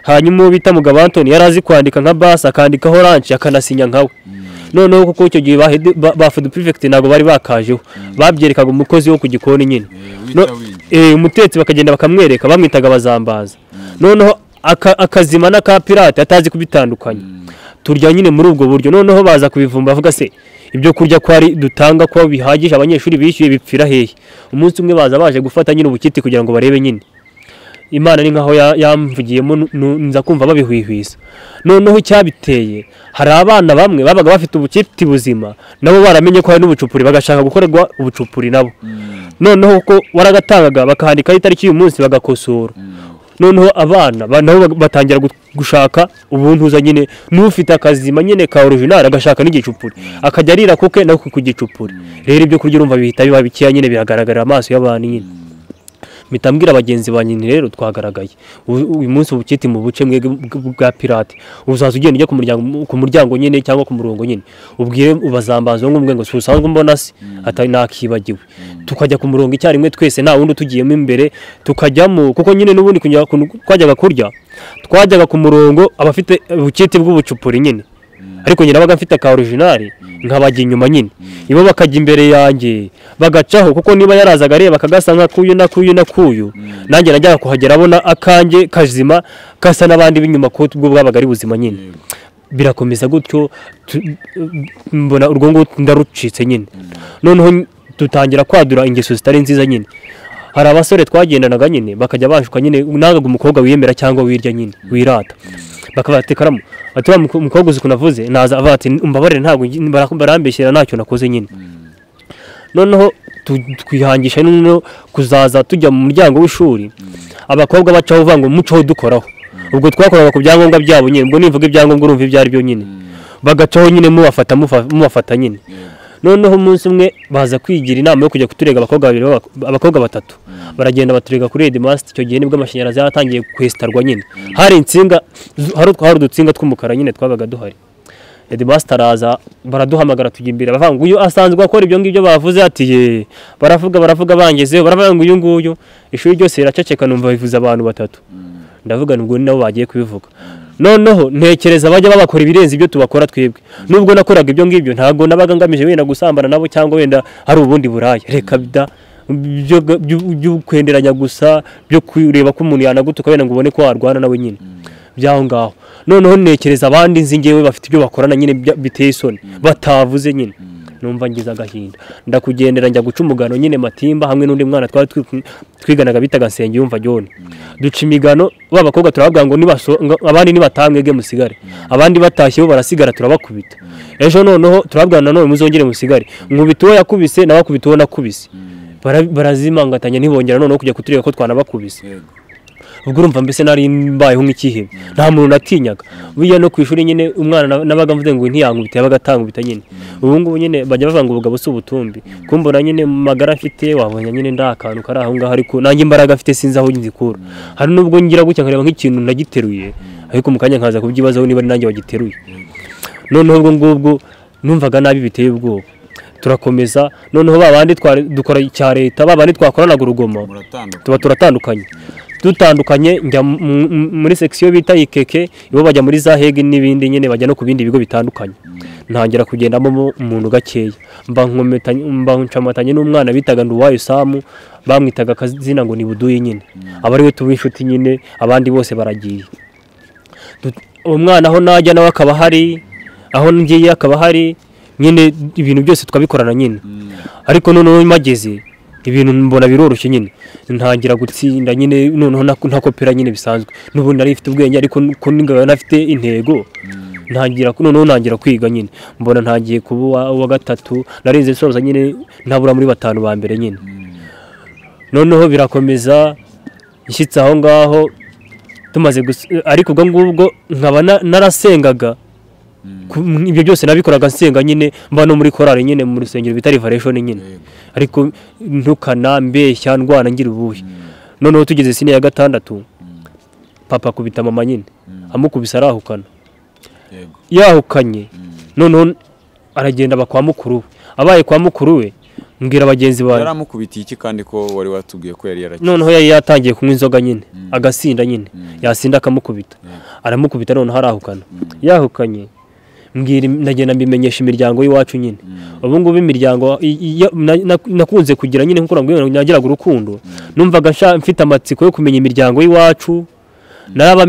hanyuma wo bita Mugabo Anthony yarazi kwandika nka basa akandikaho orange akanasinya nkawe noneho kuko icyo gihe ba food prefect nago bari bakajeho babyerekaga umukozi wo ku gikoni nyine umutetsi bakagenda bakamwereka bamwitaga bazambaza noneho akazima na ka pirate atazi kubitandukanya turya nyine muri ubwo buryo noneho baza kubivumba avuga se ibyo kurya kwari dutanga kwa bihagije abanyeshuri bishyuye bipfira hehe umunsi umwe baza baje gufata nyine ubukiti kugira ngo barebe nyine Imana ni nkaho yamvugiyemo nza kumva babihwihwisa noneho cyabiteye hari abana bamwe babaga bafite ubukiti buzima nabo baramenye ko hari n'ubucupuri bagashaka gukorerwa ubucupuri nabo noneho ko waragatangaga bakahandika itariki y'uyu munsi bagakosora noneho abana nabo batangira gushaka ubuntuza nyine n'ufite akazima nyine ka original agashaka n'igicupuri akajya arira kuke no kugicupuri rero ibyo kurya urumva bihita biba bikiya nyine biragaragara amaso y'abantu nyine mitambwira abagenzi ba nyine rero twagaragaye uyu munsi ubukiti mu buce mwe bwa pirate uzaza ugenda ujya ku muryango nyine cyangwa ku murongo nyine ubwire ubazambaza ngo ngo susanzwe mbona se atari nakibagiwe tukajya ku murongo icyarimwe twese nta wundi tugiyemo imbere tukajyamo kuko nyine n'ubundi twajyaga kurya twajyaga ku murongo abafite ubukiti bw'ubucupuri nyine ariko nyine abaga mfite ka original nkabajya inyuma nyine ibo bakajya imbere yanjye bagacaho kuko niba yarazaga areba akagasa nka kuyu nanjye najyaga kuhagera abona akanjye kazima kasa n'abandi b'inyuma ko ubwo bwabaga ari buzima nyine birakomeza gutyo mbona urwo ngo ndarucitse nyine noneho dutangira kwadura ingeso zitari nziza nyine hari abasore twagendanaga nyine bakajya bashuka nyine nangaga umukobwa wiyemera cyangwa wirya nyine wirata bakabatekaramu ati wa mukobwa uzi kunavuze naza ava ati umbabarire ntabwo barambeshyira ntacyo nakoze nyine noneho twihangisha no kuzaza tujya mu muryango w'ishuri abakobwa bacaho uvuga ngo muco dukoraho ubwo twakoraga ku byangombwa byabo nyine ubwo nivuga ibyangombwa urumva ibyari byo nyine bagacaho nyine mubafata nyine noneho umunsi umwe baza kwigira inama yo kujya kuturega abakobwa batatu baragenda baturega kuri Headmaster icyo gihe nibwo amashanyarazi yatangiye kwestarwa nyine hari insinga hari udutsinga tw'umukara nyine twabaga duhari Headmaster araza baraduhamagara tujya imbere bavuga ngo uyu asanzwe akora ibyo ngibyo bavuze ati ye baravuga bangezeho baravuga ngo uyu nguyu ishuri ryose riraceceka numva bivuze abantu batatu ndavuga nubwo nabo bagiye kubivuga noneho ntekereza bajya babakora ibirenze ibyo tubakora twebwe nubwo nakoraga ibyo ngibyo ntago nabaga ngamije wenda gusambana nabo cyangwa wenda hari ubundi buraya reka byo kwenderanya gusa byo kureba ko umuntu yanagutuka wenda ngo ubone ko warwana nawe nyine byaho ngaho noneho ntekereza abandi nzi ngewe bafite ibyo bakorana nyine biteye isoni batavuze nyine numva ngize agahinda ndakugendera njya guca umugano nyine Matimba hamwe n'undi mwana twari twiganaga bitaga Nsenge yumva John duca imigano babakobwa turababwira ngo abandi nibatamwege musigare abandi batashye bo barasigara turabakubita ejo noneho turababwira nanone muzongere musigare nkubita uwo yakubise nawe akubita uwo nakubise barazimangatanya ntibongera noneho kujya kuturega ko twanabakubise ubwo urumva mbese nari mbayeho nk'ikihebe nta muntu natinyaga biya no kwishuri nyine umwana nabaga mvuze ngo ntiyankubita yabaga atangubita nyine ubu ngubu nyine bajya bavanga ubugabo si ubutumbi kumbona nyine magara afite wabonye nyine ndakantu kari aho ngaho ariko nanjye imbaraga afite sinzi aho nzikura hari nubwo ngira gutya nkareba nk'ikintu nagiteruye ariko mu kanya nkaza kubyibazaho niba ari nanjye wagiteruye noneho ubwo ngubwo numvaga nabi biteye ubwoba turakomeza noneho babandi dukora icya leta babandi twakoranaga urugomo tuba turatandukanye dutandukanye njya muri section bita ikeke ibo bajya muri za hege n'ibindi nyene bajya no ku bindi bigo bitandukanye ntangira kugendamo umuntu gakeya mba ncamatanye n'umwana bitaga Nduwayo Samu bamwitaga kazina ngo ni Buduyi nyine abari we tubinshuti nyine abandi bose baragiye umwana aho najya nawe akaba hari aho ngiye akaba hari nyine ibintu byose twabikorana nyine ariko noneho mageze ibintu mbona biroroshye nyine ntangira gutsinda nyine noneho ntakopera nyine bisanzwe n'ubundi nari ifite ubwenge ariko ko ningaga nafite intego ntangira kwiga nyine mbona ntagiye kuba uwa gatatu narinze soza nyine ntabura muri batanu ba mbere nyine noneho birakomeza nshyitse aho ngaho tumaze ariko ubwo ngubwo nkaba narasengaga ibyo byose nabikoraga nsenga nyine mba no muri korali nyine mu rusengero bita Revelation nyine ariko ntukana mbeshya ndwana ngira ubuhe noneho tugeze sine ya gatandatu papa kubita mama nyine amukubisa arahukana yahukanye noneho aragenda bakwa mukuru abaye kwa mukuru we mbwira abagenzi bawe yaramukubitiye iki kandi ko wari watubwiye ko yari yarakize noneho yari yatangiye kunywa inzoga nyine agasinda nyine yasinda akamukubita aramukubita noneho arahukana yahukanye ndagenda mbimenyesha imiryango y'iwacu nyine ubu ngubu imiryango nakunze kugira nyine nkuko ngo nagiraga urukundo numvaga mfite amatsiko yo kumenya imiryango y'iwacu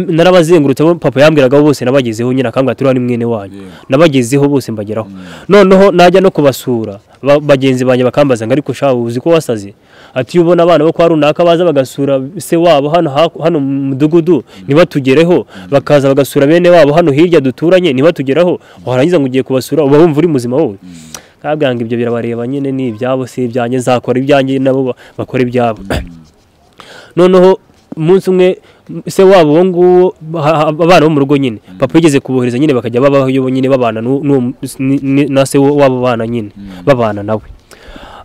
narabazengurutse papa yambwiraga bose nabagezeho nyine akambwira ati ni mwene wanyu nabagezeho bose mbageraho noneho najya no kubasura bagenzi banje bakambaza ngo ariko shaho uzi ko wasaze ati ubona abana bo kwa runaka baza bagasura se wabo hano mu mudugudu nibatugereho bakaza bagasura bene wabo hano hirya duturanye nibatugereho warangiza ngo ugiye kubasura uba wumva uri muzima wowe kabwanga ibyo birabareba nyine ni ibyabo se ibyanjye nzakora ibyanjye nabo bakora ibyabo noneho umunsi umwe se wabo wo nguwo abana bo mu rugo nyine papa yigeze kubohereza nyine bakajya babaho nyine babana na se wabo bana nyine babana nawe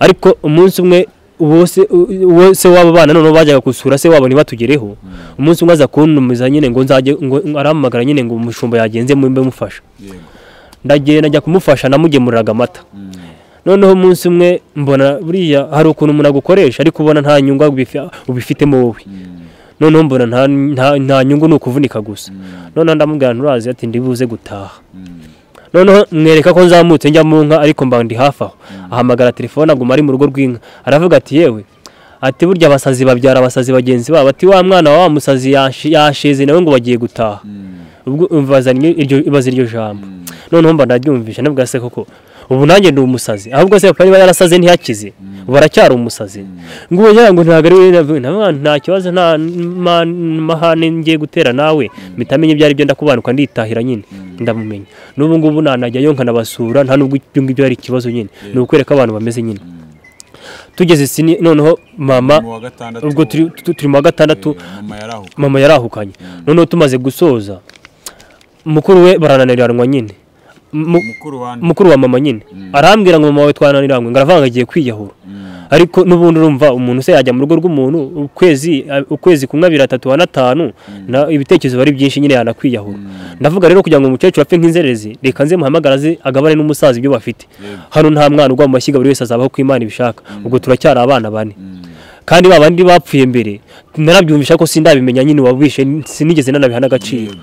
ariko umunsi umwe se wabo bana none bajyaga kusura se wabo nibatugereho umunsi umwe aza kuntumiza nyine ngo nzaje ngo arampamagara nyine ngo umushumba yagenze mbe mufasha ndagenda njya kumufasha namugemuriraga amata noneho umunsi umwe mbona buriya hari ukuntu umuntu agukoresha ariko ubona nta nyungu ubifitemo wowe noneho mbona nta nyungu ni ukuvunika gusa noneho ndamubwira nturazi ati ndibuze gutaha noneho mwereka ko nzamutse njya mu nka ariko mba ndi hafi aho ahamagara telefone aguma ari mu rugo rw'inka aravuga ati yewe ati burya abasazi babyara abasazi bagenzi babo ati wa mwana wa musazi yasheze nawe ngo bagiye gutaha ubwo ibaza iryo jambo noneho mba ndaryumvisha nabwo se koko ubu nanjye ndi umusazi ahubwo se papa niba yarasaze ntiyakize baracyari umusazi ngo ntabwo nta kibazo nta mahane ngiye gutera nawe mitamenye ibyo ari byo ndakubanuka nditahira nyine ndamumenya n'ubu ngubu nanajyayo nkanabasura nta nubwo ibyo ngibyo ari ikibazo nyine ni ukwereka abantu bameze nyine tugeze sini noneho mama ubwo turi mu wa gatandatu mama yarahukanye noneho tumaze gusoza mukuru we barananiranwa nyine mukuru wa mama nyine arambwira ngo mama wawe twananiranwe ngaravanga agiye kwiyahura ariko n'ubundi urumva umuntu se yajya mu rugo rw'umuntu ukwezi kumwe 2 3 4 5 ibitekerezo bari byinshi nyine yanakwiyahura ndavuga rero kugira ngo umukecuru apfe nk'inzerezi reka nze muhamagaraze agabane n'umusaza ibyo bafite hano nta mwana ugwa mu mashyiga buri wese azabaho ku Imana ibishaka ubwo turacyari abana bane kandi babandi bapfuye mbere narabyumvisha ko sindabimenya nyine wabwishe sinigeze nanabihana agaciro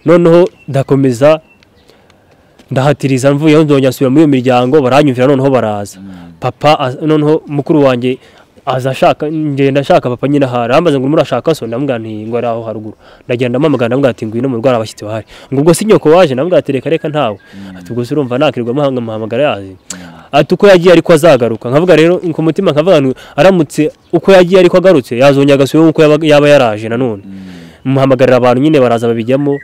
noneho ndakomeza ndahatiriza mvuye nzongera nsubira muri iyo miryango baranyumvira noneho baraza papa noneho mukuru wanjye azashaka ngenda shaka papa nyine harambaza ngo murashaka so ndamubwira nti ngo ari aho haruguru ndagenda mpamagana ndamubwira ati ngwino mu rwara abashyitsi bahari ngo ubwo si nyoko waje ndamubwira ati reka ntawe ati ubwo urumva nakirirwa mahanga muhamagara yazi ati uko yagiye ariko azagaruka nkavuga rero ku mutima nkavuga ngo aramutse uko yagiye ariko agarutse yazongera agasubira uko yaba yaraje nanone muhamagarira abantu nyine baraza babijyamo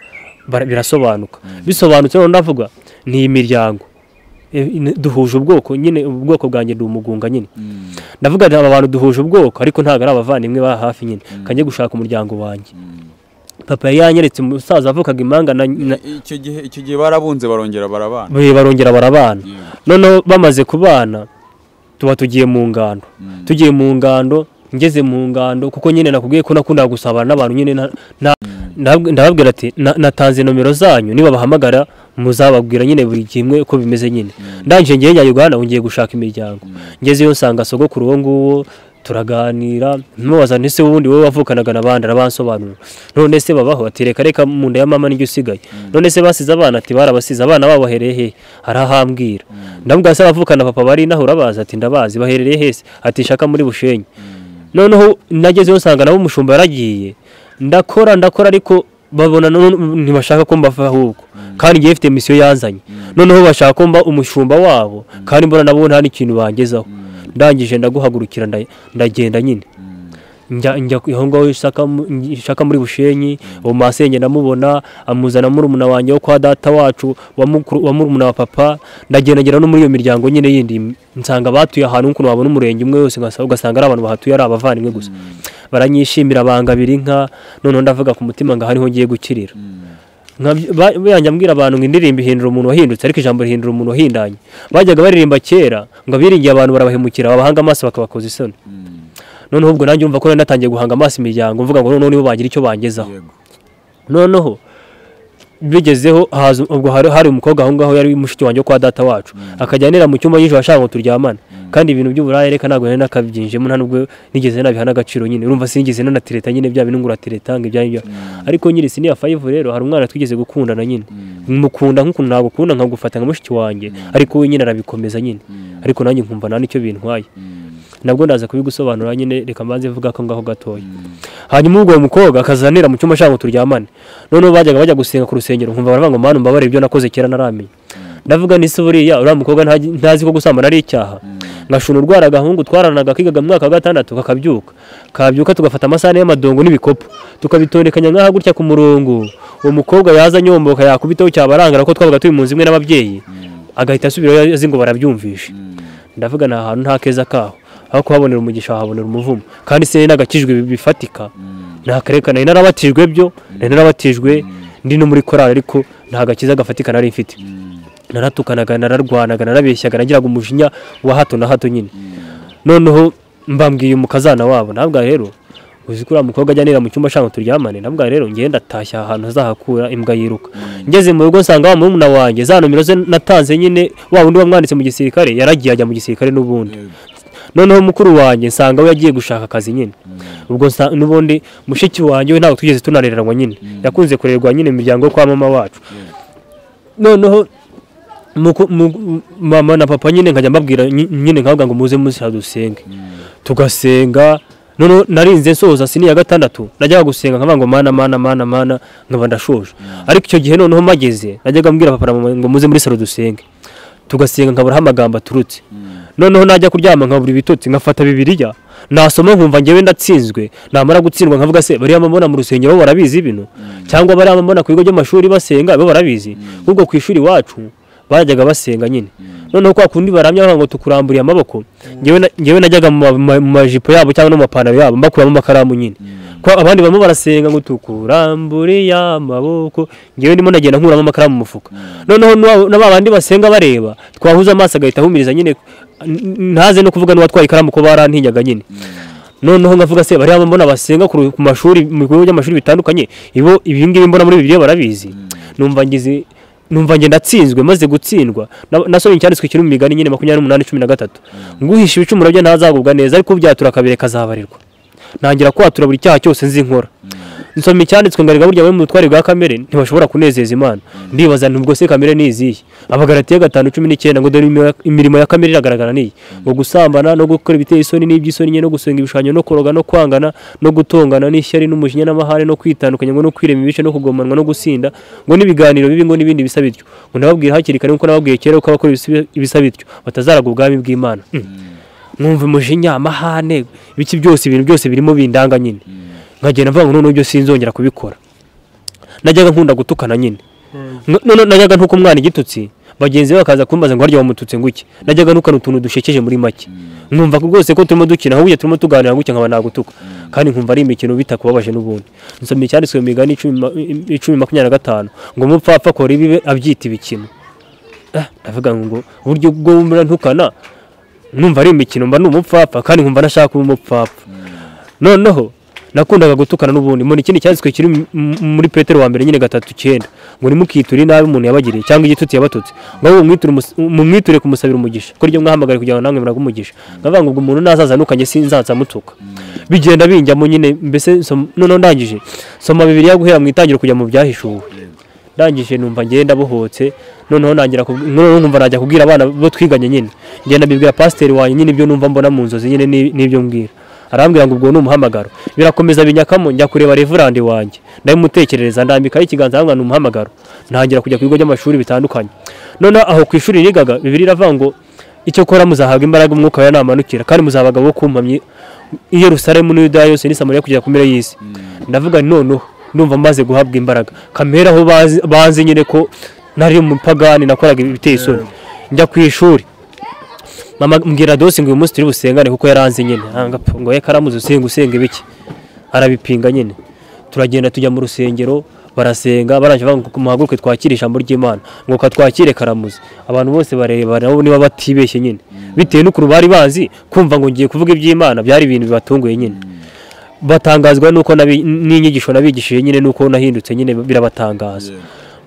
birasobanuka bisobanutse none ndavuga ni imiryango duhuje ubwoko nyine ubwoko bwanjye ndi umugunga nyine ndavuga aba bantu duhuje ubwoko ariko ntago ari abavandimwe ba hafi nyine kanje gushaka umuryango wanjye papa yanyeretse umusaza avukaga imanga icyo gihe barabunze barongera barabana none bamaze kubana tuba tugiye mu ngando ngeze mu ngando kuko nyine nakubwiye ko nakunda gusabana n'abantu nyine ndababwira ati natanze nomero zanyu niba bahamagara muzababwira nyine buri kimwe uko bimeze nyine ndangije ngiye njya Uganda ngiye gushaka imiryango ngezeyo nsanga sogokuru uwo nguwo turaganira nmubaza nese wundi wowe wavukanaga nabandi arabansobanura none se babaho ati reka mu nda ya mama n'icyo usigaye none se basize abana ati barabasize abana babo bahereye he arahambwira ndamubwira se abavukana papa bari naho urabaza ati ndabazi baherereye hese ati shaka muri Bushenyi noneho nagezeyo nsanga nabo umushumba yaragiye ndakora ariko babona ntibashaka ko mbava ahubwo kandi ngiye mfite misiyo yanzanye noneho bashaka ko mba umushumba wabo kandi mbona nabo nta n'ikintu bangezaho ndangije ndaguhagurukira ndagenda nyine njya aho ngaho ishaka muri Bushenyi uwo masenge ndamubona amuzana murumuna wanjye wo kwa data wacu wa murumuna wa papa ndagenda no muri iyo miryango nyine yindi nsanga batuye ahantu nk'ukuntu wabona umurenge umwe wose ugasanga ari abantu bahatuye ari abavandimwe gusa baranyishimira bangabira inka noneho ndavuga ku mutima ngo hariho ngiye gukirira byanjye mbwira abantu ngo indirimbo ihindura umuntu wahindutse ariko ijambo rihindura umuntu wahindanye bajyaga baririmba kera ngo abiringiye abantu barabahemukira babahanga amaso bakabakoza isoni noneho ubwo nanjye umva ko natangiye guhanga amaso imiryango mvuga ngo noneho nibo bagira icyo bangezaho noneho bigezeho ubwo hari umukobwa aho ngaho yari mushiki wanjye kwa data wacu akajyanira mu cyumba y'ijoro ashaka ngo turyamane kandi ibintu by'uburayi reka ntabwo nari nakabyinjemo nta nubwo nigeze nabihana agaciro nyine urumva sinigeze nanatereta nyine bya bintu nguratereta ngo ibyo ariko nyine siniya 5 rero hari umwana twigeze gukundana nyine mukunda nk'ukuntu nagukunda nkagufata nka mushiki wanjye ariko we nyine arabikomeza nyine ariko nanjye nkumva nta nicyo bintwaye nabwo ndaza kubigusobanura nyine reka mbanze mvuga ko ngaho gatoya hanyuma ubwo mukobwa akazanira mu cyumba cyangwa turyamane noneho bajya gusenga ku rusengero nkumva baravuga ngo mana mbabare ibyo nakoze kera naramenye ndavuga nise buriya uriya mukobwa ntazi ko gusambana ari icyaha ngashuna urwara agahungu twaranaga kigaga mu mwaka wa 6 kabyuka tugafata amasahane y'amadongo n'ibikopo tukabitondekanya nk'aha gutya ku murongo uwo mukobwa yaza nyomboka yakubitaho cyabarangara ko twabaga turi mu nzu imwe n'ababyeyi agahita asubirayo azi ngo barabyumvishe ndavuga nta hantu nta keza kaho aho kuhabonera umugisha wahabonera umuvumo kandi se n'agakijwe bifatika nakarekana narabatijwe byo narabatijwe ndi no muri korali ariko nta gakiza gafatika nari mfite naratukanaga nararwanaga narabeshyaga nagiraga umujinya wa hato na hato nyine noneho mbambwiye umukazana wabo nabwa rero uzikura mukobwa ajyanira mu cyumba shango turyamane nabwa rero ngenda tashya ahantu hazahakura imbwa yiruka ngeze mu rugo nsanga wa murumuna wanjye za nomero ze natanze nyine wa wundi wamwanditse mu gisirikare yaragiye ajya mu gisirikare n'ubundi noneho mukuru wanjye nsanga we yagiye gushaka akazi nyine ubwo n'ubundi mushiki wanjye we ntabwo tugeze tunarereranywa nyine yakunze kurerwa nyine imiryango yo kwa mama wacu noneho mama na papa nyine nkajya mbabwira nyine nkavuga ngo muze dusenge tugasenga none narinze nsoza sini ya gatandatu najyaga gusenga nkaba ngo mana nkaba ndashoje ariko icyo gihe noneho mageze najyaga mbwira papa na mama ngo muze muri salo dusenge tugasenga nkabura amagambo aturutse noneho najya kuryama nkabura ibitotsi nkafata bibiliya nasoma nkumva ngewe ndatsinzwe namara gutsindwa nkavuga se bari amabona mu rusengero barabizi ibintu cyangwa bari amabona ku bigo by'amashuri basenga bo barabizi ubwo ku ishuri wacu bajyaga basenga nyine noneho kwa kundi baramya ngo tukuramburiye amaboko ngewe najyaga mu majipo yabo cyangwa no mu mapantaro yabo mbakuramo amakaramu nyine ko abandi bamwe barasenga ngo tukuramburiye amaboko ngewe ndimo nagenda nkuramo amakaramu mu mufuka noneho n'abandi basenga bareba twahuza amaso agahita ahumiriza nyine ntaze no kuvuga n'uwatwaye ikaramu ko barantinyaga nyine noneho ngavuga se bari mbona basenga ku mashuri mu bigo by'amashuri bitandukanye ibi ngibi mbona muri bibiliya barabizi numva ngenda atsinzwe maze gutsindwa nasomye cyanditswe kiri mu migani nyine 28:13 nguhisha ibicumuro bye ntazagubwa neza ariko byatura kabire kazabarirwa ntangira kwatura buri cyaha cyose nzi nkora nsomye cyanditswe ngariga burya we mu butwari bwa kamere ntibashobora kunezeza Imana ndibaza nubwo se kamere niziye abagalatiya 5:19 ngo dore imirimo ya kamere iragaragara niyi ngo gusambana no gukora ibiteye isoni n'iby'isoni nye no gusenga ibishushanyo no koroga no kwangana no gutongana n'ishyari n'umujinya n'amahane no kwitandukanya ngo no kwirema ibice no kugomanwa no gusinda ngo n'ibiganiro bibi ngo n'ibindi bisa bityo ngo nababwira hakiri kare nkuko nababwiye kera uko abakora ibisa bityo batazaraga ubwami bw'Imana mwumva umujinya amahane ibiki byose ibintu byose birimo bindanga nyine nkagenda mvuga ngo none byo sinzongera kubikora najyaga nkunda gutukana nyine none najyaga ntuko umwana igitutsi bagenzi bakaza kumbaza ngo harya wamututse nguki najyaga ntukana utuntu dushekeje muri make numva ko rwose ko turimo dukina ahubwo turimo tuganira nguki nkaba nagutuka kandi nkumva ari imikino bitakubabaje n'ubundi nsomye cyanditswe mu migani 10:25 ngo umupfapfa akora ibibe abyita ibikino ndavuga ngo uburyo bwo ntukana numva ari imikino mba n'umupfapfa kandi nkumva nashaka umupfapfa noneho nakundaga gutukana n'ubundi muri ikindi cyanditswe kiri muri Petero wa mbere nyine 3:9 ngo nimukiture nabi umuntu yabagiriye cyangwa igitutsi yabatutse ngo mumwiture kumusabira umugisha ko ryo mwahamagara kugira ngo namwe muragumugisha ngavuga ngo umuntu nazazanukanye sinzanza mutuka bigenda binjyamo nyine mbese none ndangije soma Bibiliya guhera mu itangiro kujya mu byahishuwe ndangije numva ngenda bohotse noneho nangira numva najya kubwira abana bo twiganye nyine ngenda bibwira pasiteri wanjye nyine ibyo numva mbona mu nzozi nyine n'ibyo mbwira arambwira ngo ubwo n'umuhamagaro birakomeza binyakamo njya kureba reverend wanjye ndabimutekerereza ndambikaho ikiganza hamwe n'umuhamagaro ntangira kujya ku bigo by'amashuri bitandukanye none aho ku ishuri nigaga Bibiliya iravuga ngo icyo kora muzahabwa imbaraga umwuka wa namanukira kandi muzabaga bo kumpamye i Yerusalemu n'Uyuda yose ni Samariya kugera ku mpera y'isi ndavuga noneho ndumva maze guhabwa imbaraga kamera aho banze nyine ko nari umupagani nakoraga ibiteye isoni njya ku ishuri mama mbwira dose ngo uyu munsi turi busengane kuko yaranze nyine ngo ye karamuze usenga ibiki arabipinga nyine turagenda tujya mu rusengero barasenga baranje banga kumuhaguruke twakira ijambo ry'Imana ngo katwakire karamuze abantu bose bareba nabo niba batibeshye nyine bitewe n'ukuru bari bazi kumva ngo ngiye kuvuga iby'Imana byari ibintu bibatunguye nyine batangazwa nuko n'inyigisho nabigishije nyine nuko nahindutse nyine birabatangaza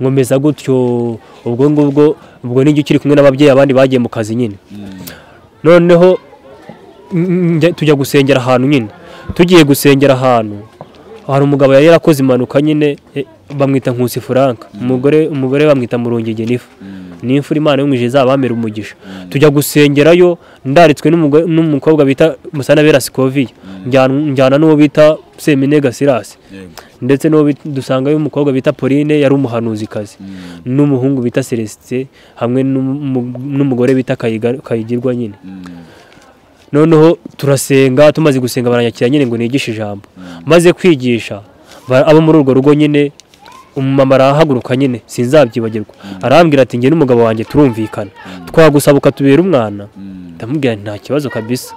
ngomeza gutyo ubwo n'ijye ukiri kumwe n'ababyeyi abandi bagiye mu kazi nyine noneho tujya gusengera ahantu nyine tugiye gusengera ahantu hari umugabo yari yarakoze impanuka nyine bamwita Nkusi Frank umugore bamwita Murungege n'imfura Imana yo mwije zabamera umugisha tujya gusengerayo ndaritswe n'umukobwa bita Musanabera Sikoviya njyana n'uwo bita Seminega Silas ndetse n'uwo dusangayo umukobwa bita Pauline yari umuhanuzi kazi n'umuhungu bita Celestin hamwe n'umugore bita Kayigirwa nyine noneho turasenga tumaze gusenga baranyakira nyine ngo nigishe ijambo maze kwigisha abo muri urwo rugo nyine umumama arahaguruka nyine sinzabyibagirwa arambwira ati nge n'umugabo wanjye turumvikana twagusabuka tubera umwana ndamubwira nta kibazo kabisa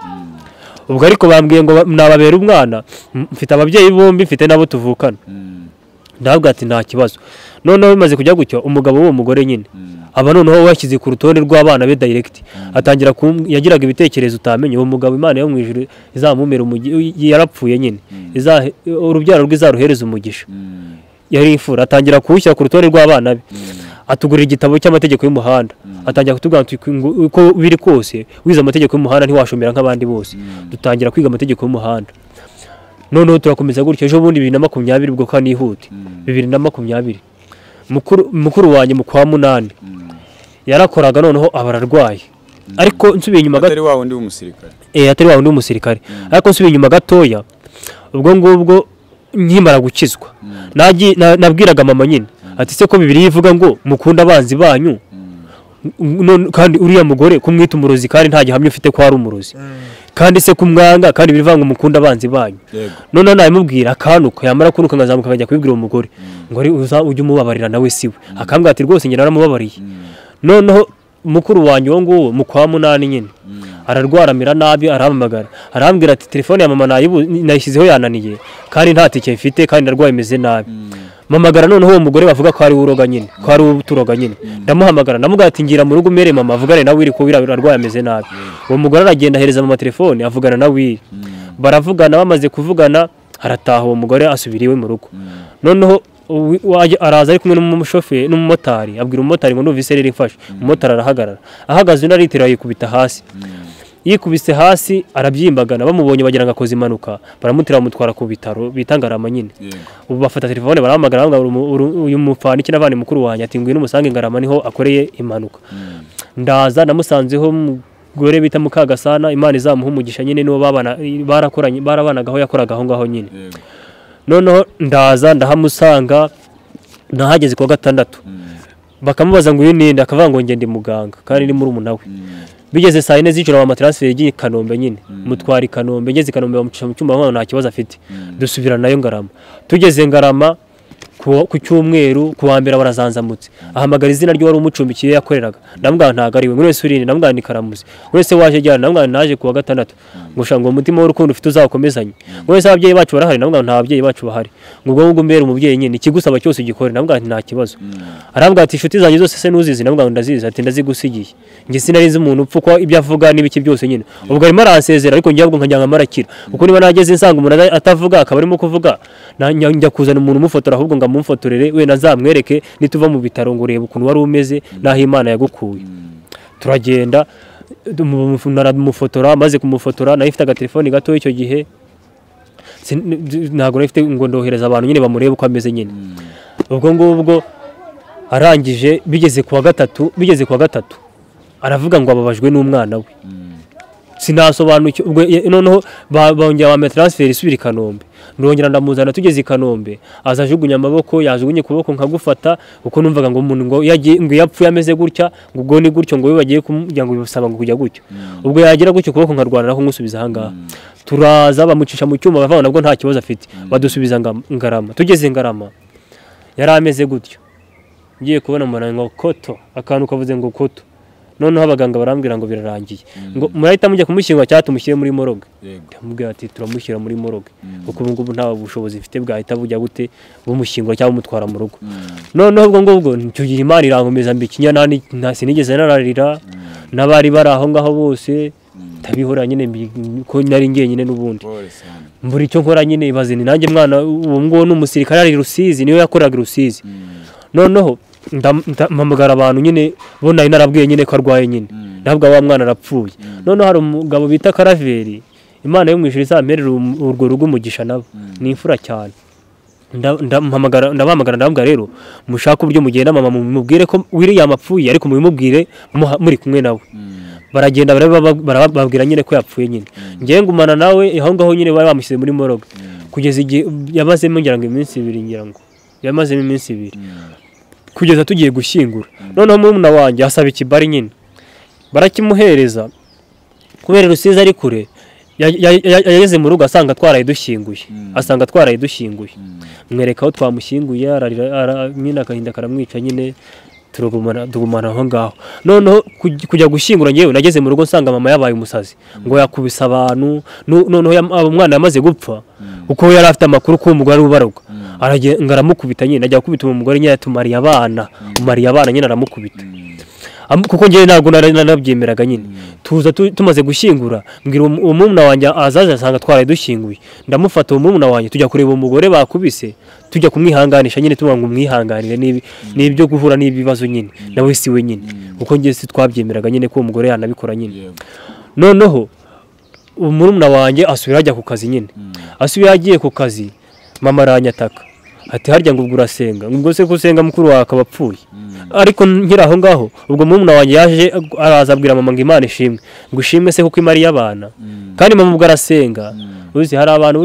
ubwo ariko bambwiye ngo nababera umwana mfite ababyeyi bombi mfite nabo tuvukana ndabwira ati nta kibazo noneho bimaze kujya gutyo umugabo w'uwo mugore nyine aba noneho washyize ku rutonde rw'abana be direct atangira yagiraga ibitekerezo utamenye uwo mugabo Imana yo mwijuru izamumera yarapfuye nyine urubyaro rw'izaruhereza umugisha yari ifura atangira kuwushyira ku rutonde rw'abana be atugurira igitabo cy'amategeko y'umuhanda atangira kutubwira uko biri kose wize amategeko y'umuhanda ntiwashomera nk'abandi bose dutangira kwiga amategeko y'umuhanda noneho turakomeza gutyo ejo bundi 2020 ubwo kanihute 2020 mukuru wanjye mu kwa 8 yarakoraga noneho abararwaye ariko nsubiye inyuma atari wa wundi w'umusirikare atari wa wundi w'umusirikare ariko nsubiye inyuma gatoya ubwo ngubwo nkimara gukizwa nabwiraga mama nyine ati se ko Bibiliya ivuga ngo mukunda abanzi banyu kandi uriya mugore kumwita umurozi kandi nta gihamya ufite ko ari umurozi kandi se kumwanga kandi bivanga mukunda abanzi banyu none nabimubwira akanuka yamara kunuka ngazamuka akajya kubibwira umugore ngo ujye umubabarira nawe siwe akambwira ati rwose njye naramubabariye noneho mukuru wanjye wo nguwo mu kwa munani nyine ararwaramira nabi arahamagara arambwira ati telefone ya mama nayishyizeho yananiye kandi nta tike mfite kandi narwaye meze nabi mamagara noneho uwo mugore bavuga ko ari uroga nyine ko ari uturoga nyine ndamuhamagara ndamubwira ati ngira mu rugo mere mama avugane nawe iri ko wirarwaye ameze nabi uwo mugore aragenda ahereza mama telefone avugana nawe baravugana bamaze kuvugana arataha uwo mugore asubira iwe mu rugo noneho araza ari kumwe n'umushoferi n'umumotari abwira umumotari ngo ndumvise rero imfashe umumotari arahagarara ahagaze undi aritera yikubita hasi yikubise hasi arabyimbagana bamubonye bagira ngo akoze impanuka baramutira bamutwara ku bitaro bita Ngarama nyine ubu bafata telefone barahamagara uyu mufana iki n'abandi mukuru wanjye ati ngwino umusange Ngarama niho akoreye impanuka ndaza namusanzeho gore bita Mukagasana Imana izamuha umugisha nyine nibo barakoranye barabanagaho yakoraga aho ngaho nyine noneho ndaza ndahamusanga nahageze kwa gatandatu bakamubaza ngo uyu ninde akavuga ngo ngende muganga kandi ni muri umunawe bigeze saa 4 z'ijoro wa transfer yagiye Kanombe nyine mutwari Kanombe ngeze Kanombe bamucisha mu cyumba nko nta kibazo afite dusubira nayo Ngarama tugeze Ngarama ku cyumweru ku wa mbere barazanzamutse ahamagara izina ryo wari umucumbikiye yakoreraga ndambwa ntago ari we muri wese urinde ndambwa ni Karamuzi wese waje jyana ndambwa naje ku wa gatandatu ngushanga umutima w'urukundo ufite uzakomezanye wese ababyeyi bacu barahari ndambwa nta ababyeyi bacu bahari ngo ubwo mbere umubyeyi nyine ikigusaba cyose ugikore ndambwa nta kibazo arambwa ati inshuti zanjye zose se nuzizi ndambwa ndazizi ati ndazigusigiye nge sinarize umuntu upfa ko ibyo avuga n'ibiki byose nyine ubwo arimo aransezera ariko njye ahubwo nkajya marakira uko niba nageze insanga umuntu atavuga akaba arimo kuvuga njya kuzana umuntu umufotora ahubwo ngamufotorere we nazamwereke nituva mu bitaro ngo urebe ukuntu wari umeze naho Imana yagukuye turagenda mufotora maze kumufotora nayo ifite agatelefoni gato icyo gihe ntago nafite ngo ndohereza abantu nyine bamurebe uko ameze nyine ubwo ngubwo arangije bigeze kwa gatatu aravuga ngo ababajwe n'umwana we sinasobanukiwe ubwo noneho bongera wa transfer isubira i Kanombe ndongera ndamuzana tugeze i Kanombe azajugunya amaboko yajugunye kuboko nkagufata uko numvaga ngo umuntu ngo yapfuye ameze gutya ngo ubwo ni gutyo ngo bagiye kumujya ngo bisaba ngo kujya gutyo ubwo yagira gutyo kuboko nkarwaniraho nkusubiza ahangaha turaza bamucisha mu cyuma bavana nabwo nta kibazo afite badusubiza Ngarama tugeze Ngarama yari ameze gutyo ngiye kubona umuntu ngo koto akantu kavuze ngo koto noneho abaganga barambwira ngo birarangiye ngo murahita mujya kumushyingura cyangwa tumushyire muri moroge ndamubwira ati turamushyira muri moroge kuko ubu ngubu nta bushobozi ifite bwahita bujya gute bumushyingura cyangwa umutwara mu rugo noneho ubwo ngubwo icyo gihe Imana irankomeza mbikinya sinigeze nararira n'abari bari aho ngaho bose tabihora nyine ko nari ngenyine n'ubundi mbura icyo nkora nyine ibaze ni nanjye mwana uwo ngo n'umusirikare ari Rusizi niyo yakoraga Rusizi noneho mpamagara abantu nyine bona narabwiye nyine ko arwaye nyine ntabwo wa mwana arapfuye noneho hari umugabo bita Karaveri Imana yo mwishuri izamperera urwo rugo umugisha nabo ni imfura cyane ndabahamagara ndababwira rero mushaka uburyo mugenda mama mubwire ko William apfuye ariko mubimubwire muri kumwe nawe baragenda barababwira nyine ko yapfuye nyine ngiye ngumana nawe aho ngaho nyine bari bamushyize muri moroge kugeza igihe yamazemo ngira ngo iminsi 2 ngira ngo yamazemo iminsi 2 kugeza tugiye gushyingura noneho murumuna wanjye asaba ikibari nyine barakimuhereza kubera Rusizi ari kure yageze mu rugo asanga twarayidushyinguye mwereka aho twamushyinguye nyine akahinda karamwica nyine tugumana aho ngaho noneho kujya gushyingura ngewe nageze mu rugo nsanga mama yabaye umusazi ngo yakubise abantu noneho umwana yamaze gupfa uko yari afite amakuru ko umugore ari ubaruka aragenda aramukubita nyine ajya gukubita umugore nyine umariye abana nyine aramukubita kuko ngewe ntabwo narabyemeraga nyine tuza tumaze gushyingura mbwira umumuna wanjye azaza asanga twarayidushyinguye ndamufata umumuna wanjye tujya kureba umugore bakubise tujya kumwihanganisha nyine tuvuga ngo umwihanganire n'ibyo guhura n'ibibazo nyine nawe si we nyine kuko ngewe twabyemeraga nyine ko umugore yanabikora nyine noneho umumuna wanjye asubira ajya ku kazi nyine asubira agiye ku kazi mama aranyataka ati harya ngo ubwo urasenga ubwo se kusenga mukuru wawe akaba apfuye ariko nkiri aho ngaho ubwo murumuna wanjye yaje araza abwira mama ngo Imana ishimwe ngo ishimwe se kuko imariye abana kandi mama ubwo arasenga uzi hari abantu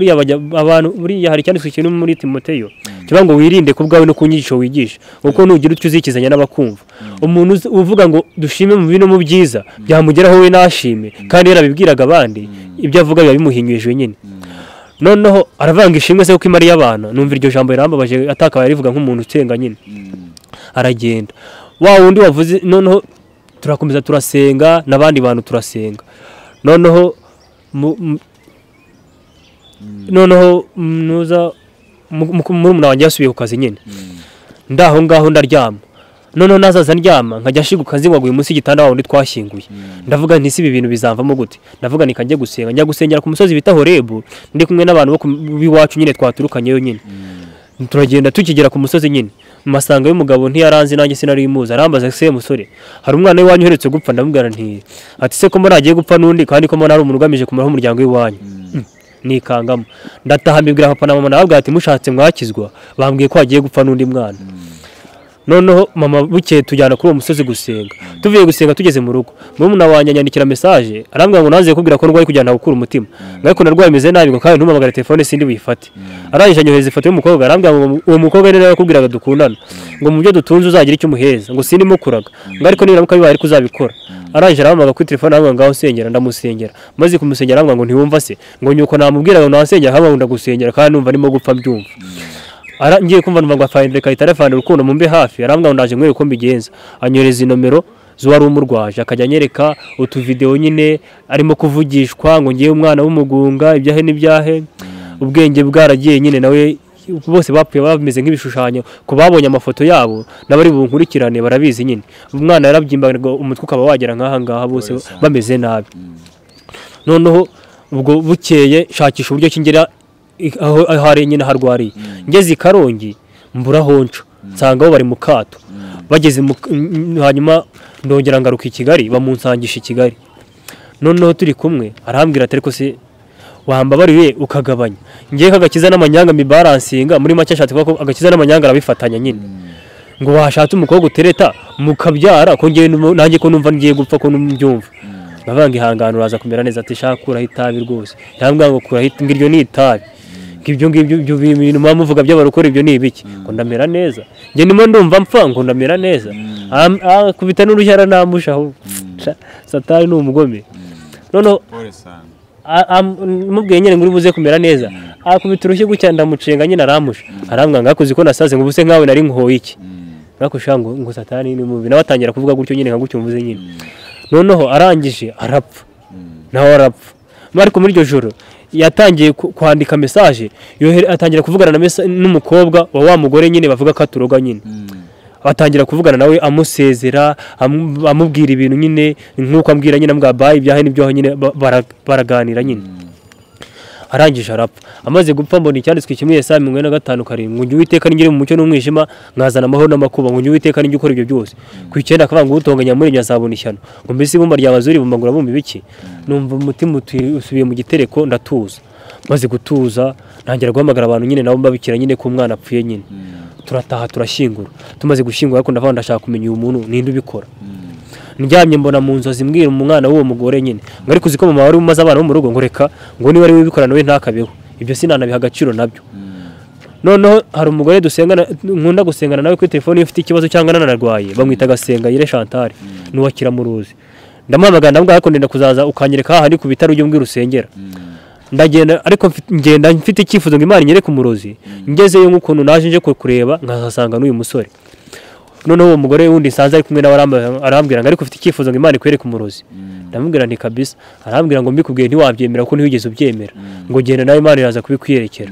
buriya hari cyanditswe ikintu muri Timoteyo kivuga ngo wirinde ku bwawe no ku nyigisho wigisha kuko nugira utyo uzikizanya n'abakumva umuntu uvuga ngo dushime mu bino mu byiza byamugeraho we nashime kandi yarabibwiraga abandi ibyo avuga biba bimuhinyujwe nyine noneho aravanga ishimwe se kuko imariye abana numva iryo jambo rirambabaje atakabaye rivuga nk'umuntu usenga nyine aragenda wa wundi wavuze noneho turakomeza turasenga n'abandi bantu turasenga noneho nuza murumuna wanjye yasubiye ku kazi nyine ndaho ngaho ndaryama noneho nazaza ndyama nkajya shiguka nzingwaguye munsi y'igitanda wawe twashyinguye ndavuga nti si ibi bintu bizamvamo gute ndavuga ni kajye gusenga njya gusengera ku musozi bita Horebu ndi kumwe n'abantu b'iwacu nyine twaturukanyeyo nyine turagenda tukigera ku musozi nyine masanga y'umugabo ntiyaranzi nanjye sinari imuzi arambaza se musore hari umwana w'iwanyu uheretse gupfa ndamubwira nti ati se ko mbona agiye gupfa n'undi kandi ko mbona ari umuntu ugamije kumaraho umuryango w'iwanyu nikangamo ndataha mbibwira papa na mama nababwira ati mushatse mwakizwa bambwiye ko agiye gupfa n'undi mwana noneho mama bukeye tujyana kuri uwo musozi gusenga tuvuye gusenga tugeze mu rugo murumuna wanjye anyandikira message arambwira ngo naze kubwira ko ndwaye kujyana gukura umutima ariko narwaye meze nabi ngo kandi ntumamagara telefone sindi buyifate arangije anyohereza ifoto y'umukobwa arambwira ngo uwo mukobwa rero yakubwiraga dukundana ngo mu byo dutunze uzagira icyo umuheza ngo sindi mukuraga ngo ariko niramuka bibaye ariko uzabikora arangije arambwira kuri telefone arambwira ngaho nsengera ndamusengera maze kumusengera arambwira ngo ntiwumva se ngo nyuko namubwiraga ngo nasengera haba ndagusengera kandi numva arimo gupfa mbyumva ngiye kumva numva ngo afande kayitare fande urukundo mumbe hafi arambwira ngo ndaje mwereko mbigenza anyoreza inomero zuwari umurwaje akajya anyereka utu video nyine arimo kuvugishwa ngo ngiye umwana w'umugunga ibyahe n'ibyahe ubwenge bwaragiye nyine nawe bose bapfuye bameze nk'ibishushanyo ko babonye amafoto yabo nabari bunkurikirane barabizi nyine umwana yarabyimbaga umutwe ukaba wagera nkaha ngaha bose bameze nabi noneho ubwo bukeye shakisha uburyo kingera aho hari nyine harwariye ngeze Karongi mbura honco nsanga bari mu kato bageze hanyuma ndongera ngaruka i Kigali bamunsangisha i Kigali noneho turi kumwe arambwira ati ariko se wambabariye ukagabanya ngiye kagakiza n'amanyanga mi balancinga muri make ashatse ko agakiza n'amanyanga arabifatanya nyine ngo washatse umukobwa utereta mukabyara ko ngiye nanjye ko numva ngiye gupfa ko numbyumva bavanga ihangano uraza kumera neza ati shakura hitabi rwose yambwa ngo kura ngiryo ni itabi ibyo bintu muvuga by'abarokora ibyo ni ibiki ngo ndamera neza nge nimo ndumva mpfa ngo ndamera neza kubita n'uruhyara namushaho satani ni umugome noneho mubwiye nyine ngo uri buze kumera neza akubita urushyi gutya ndamucenga nyine aramusha arambwira ngakuzi ko nasaze ngo ubuse nkawe nari nkuhoye iki ngakusha ngo satani ni mubi nawe atangira kuvuga gutyo nyine nka gutyo mvuze nyine noneho arangije arapfa nawe arapfa ariko muri iryo joro yatangiye kwandika message atangira kuvugana n'umukobwa wa mugore nyine bavuga ko aturoga nyine atangira kuvugana nawe amusezera amubwira ibintu nyine nkuko ambwira nyine mbwa bayi ibyahe n'ibyo nyine baraganira nyine arangije arapfa amaze gupfa mbona icyanditswe kimwe Yesaya 45:7 ngo njye Uwiteka ningire mu mucyo n'umwijima nkazana amahoro n'amakuba ngo njye Uwiteka ninjye ukora ibyo byose ku 9 akavanga ngo utonganya muri nyazabona ishyano ngo mbese ibumba ry'abazuri bumbagura bumba ibiki numva umutima usubiye mu gitereko ndatuza maze gutuza ntangira guhamagara abantu nyine nabo mbabikira nyine ku mwana apfuye nyine turataha turashyingura tumaze gushyingura ariko ndavanga ndashaka kumenya uyu muntu ninde ubikora ndyamye mbona mu nzozi mbwira umwana w'uwo mugore nyine ngo ariko uziko mama wari umaze abana bo mu rugo ngo reka ngo niba ari wibikora nawe ntakabeho ibyo sinanabiha agaciro nabyo noneho hari umugore dusengana nkunda gusengana nawe kuri telefone iyo ufite ikibazo cyangwa nanarwaye bamwita Gasengayire Chantal n'uwakira mu ruzi ndamuhamagara ndambwira ko ndenda kuzaza ukanyereka aha ndi ku bitaro byo mbwira usengera ndagenda ariko ngenda mfite icyifuzo ngo Imana inyereke umurozi ngezeyo nk'ukuntu naje nje kureba nkasanga n'uyu musore noneho uwo mugore wundi nsanze ari kumwe nawe arambwira ngo ariko ufite icyifuzo ngo Imana ikwereke umurozi ndamubwira nti kabisa arambwira ngo mbikubwiye ntiwabyemera ko ntiwigeze ubyemera ngo genda nawe Imana iraza kubikwiyerekera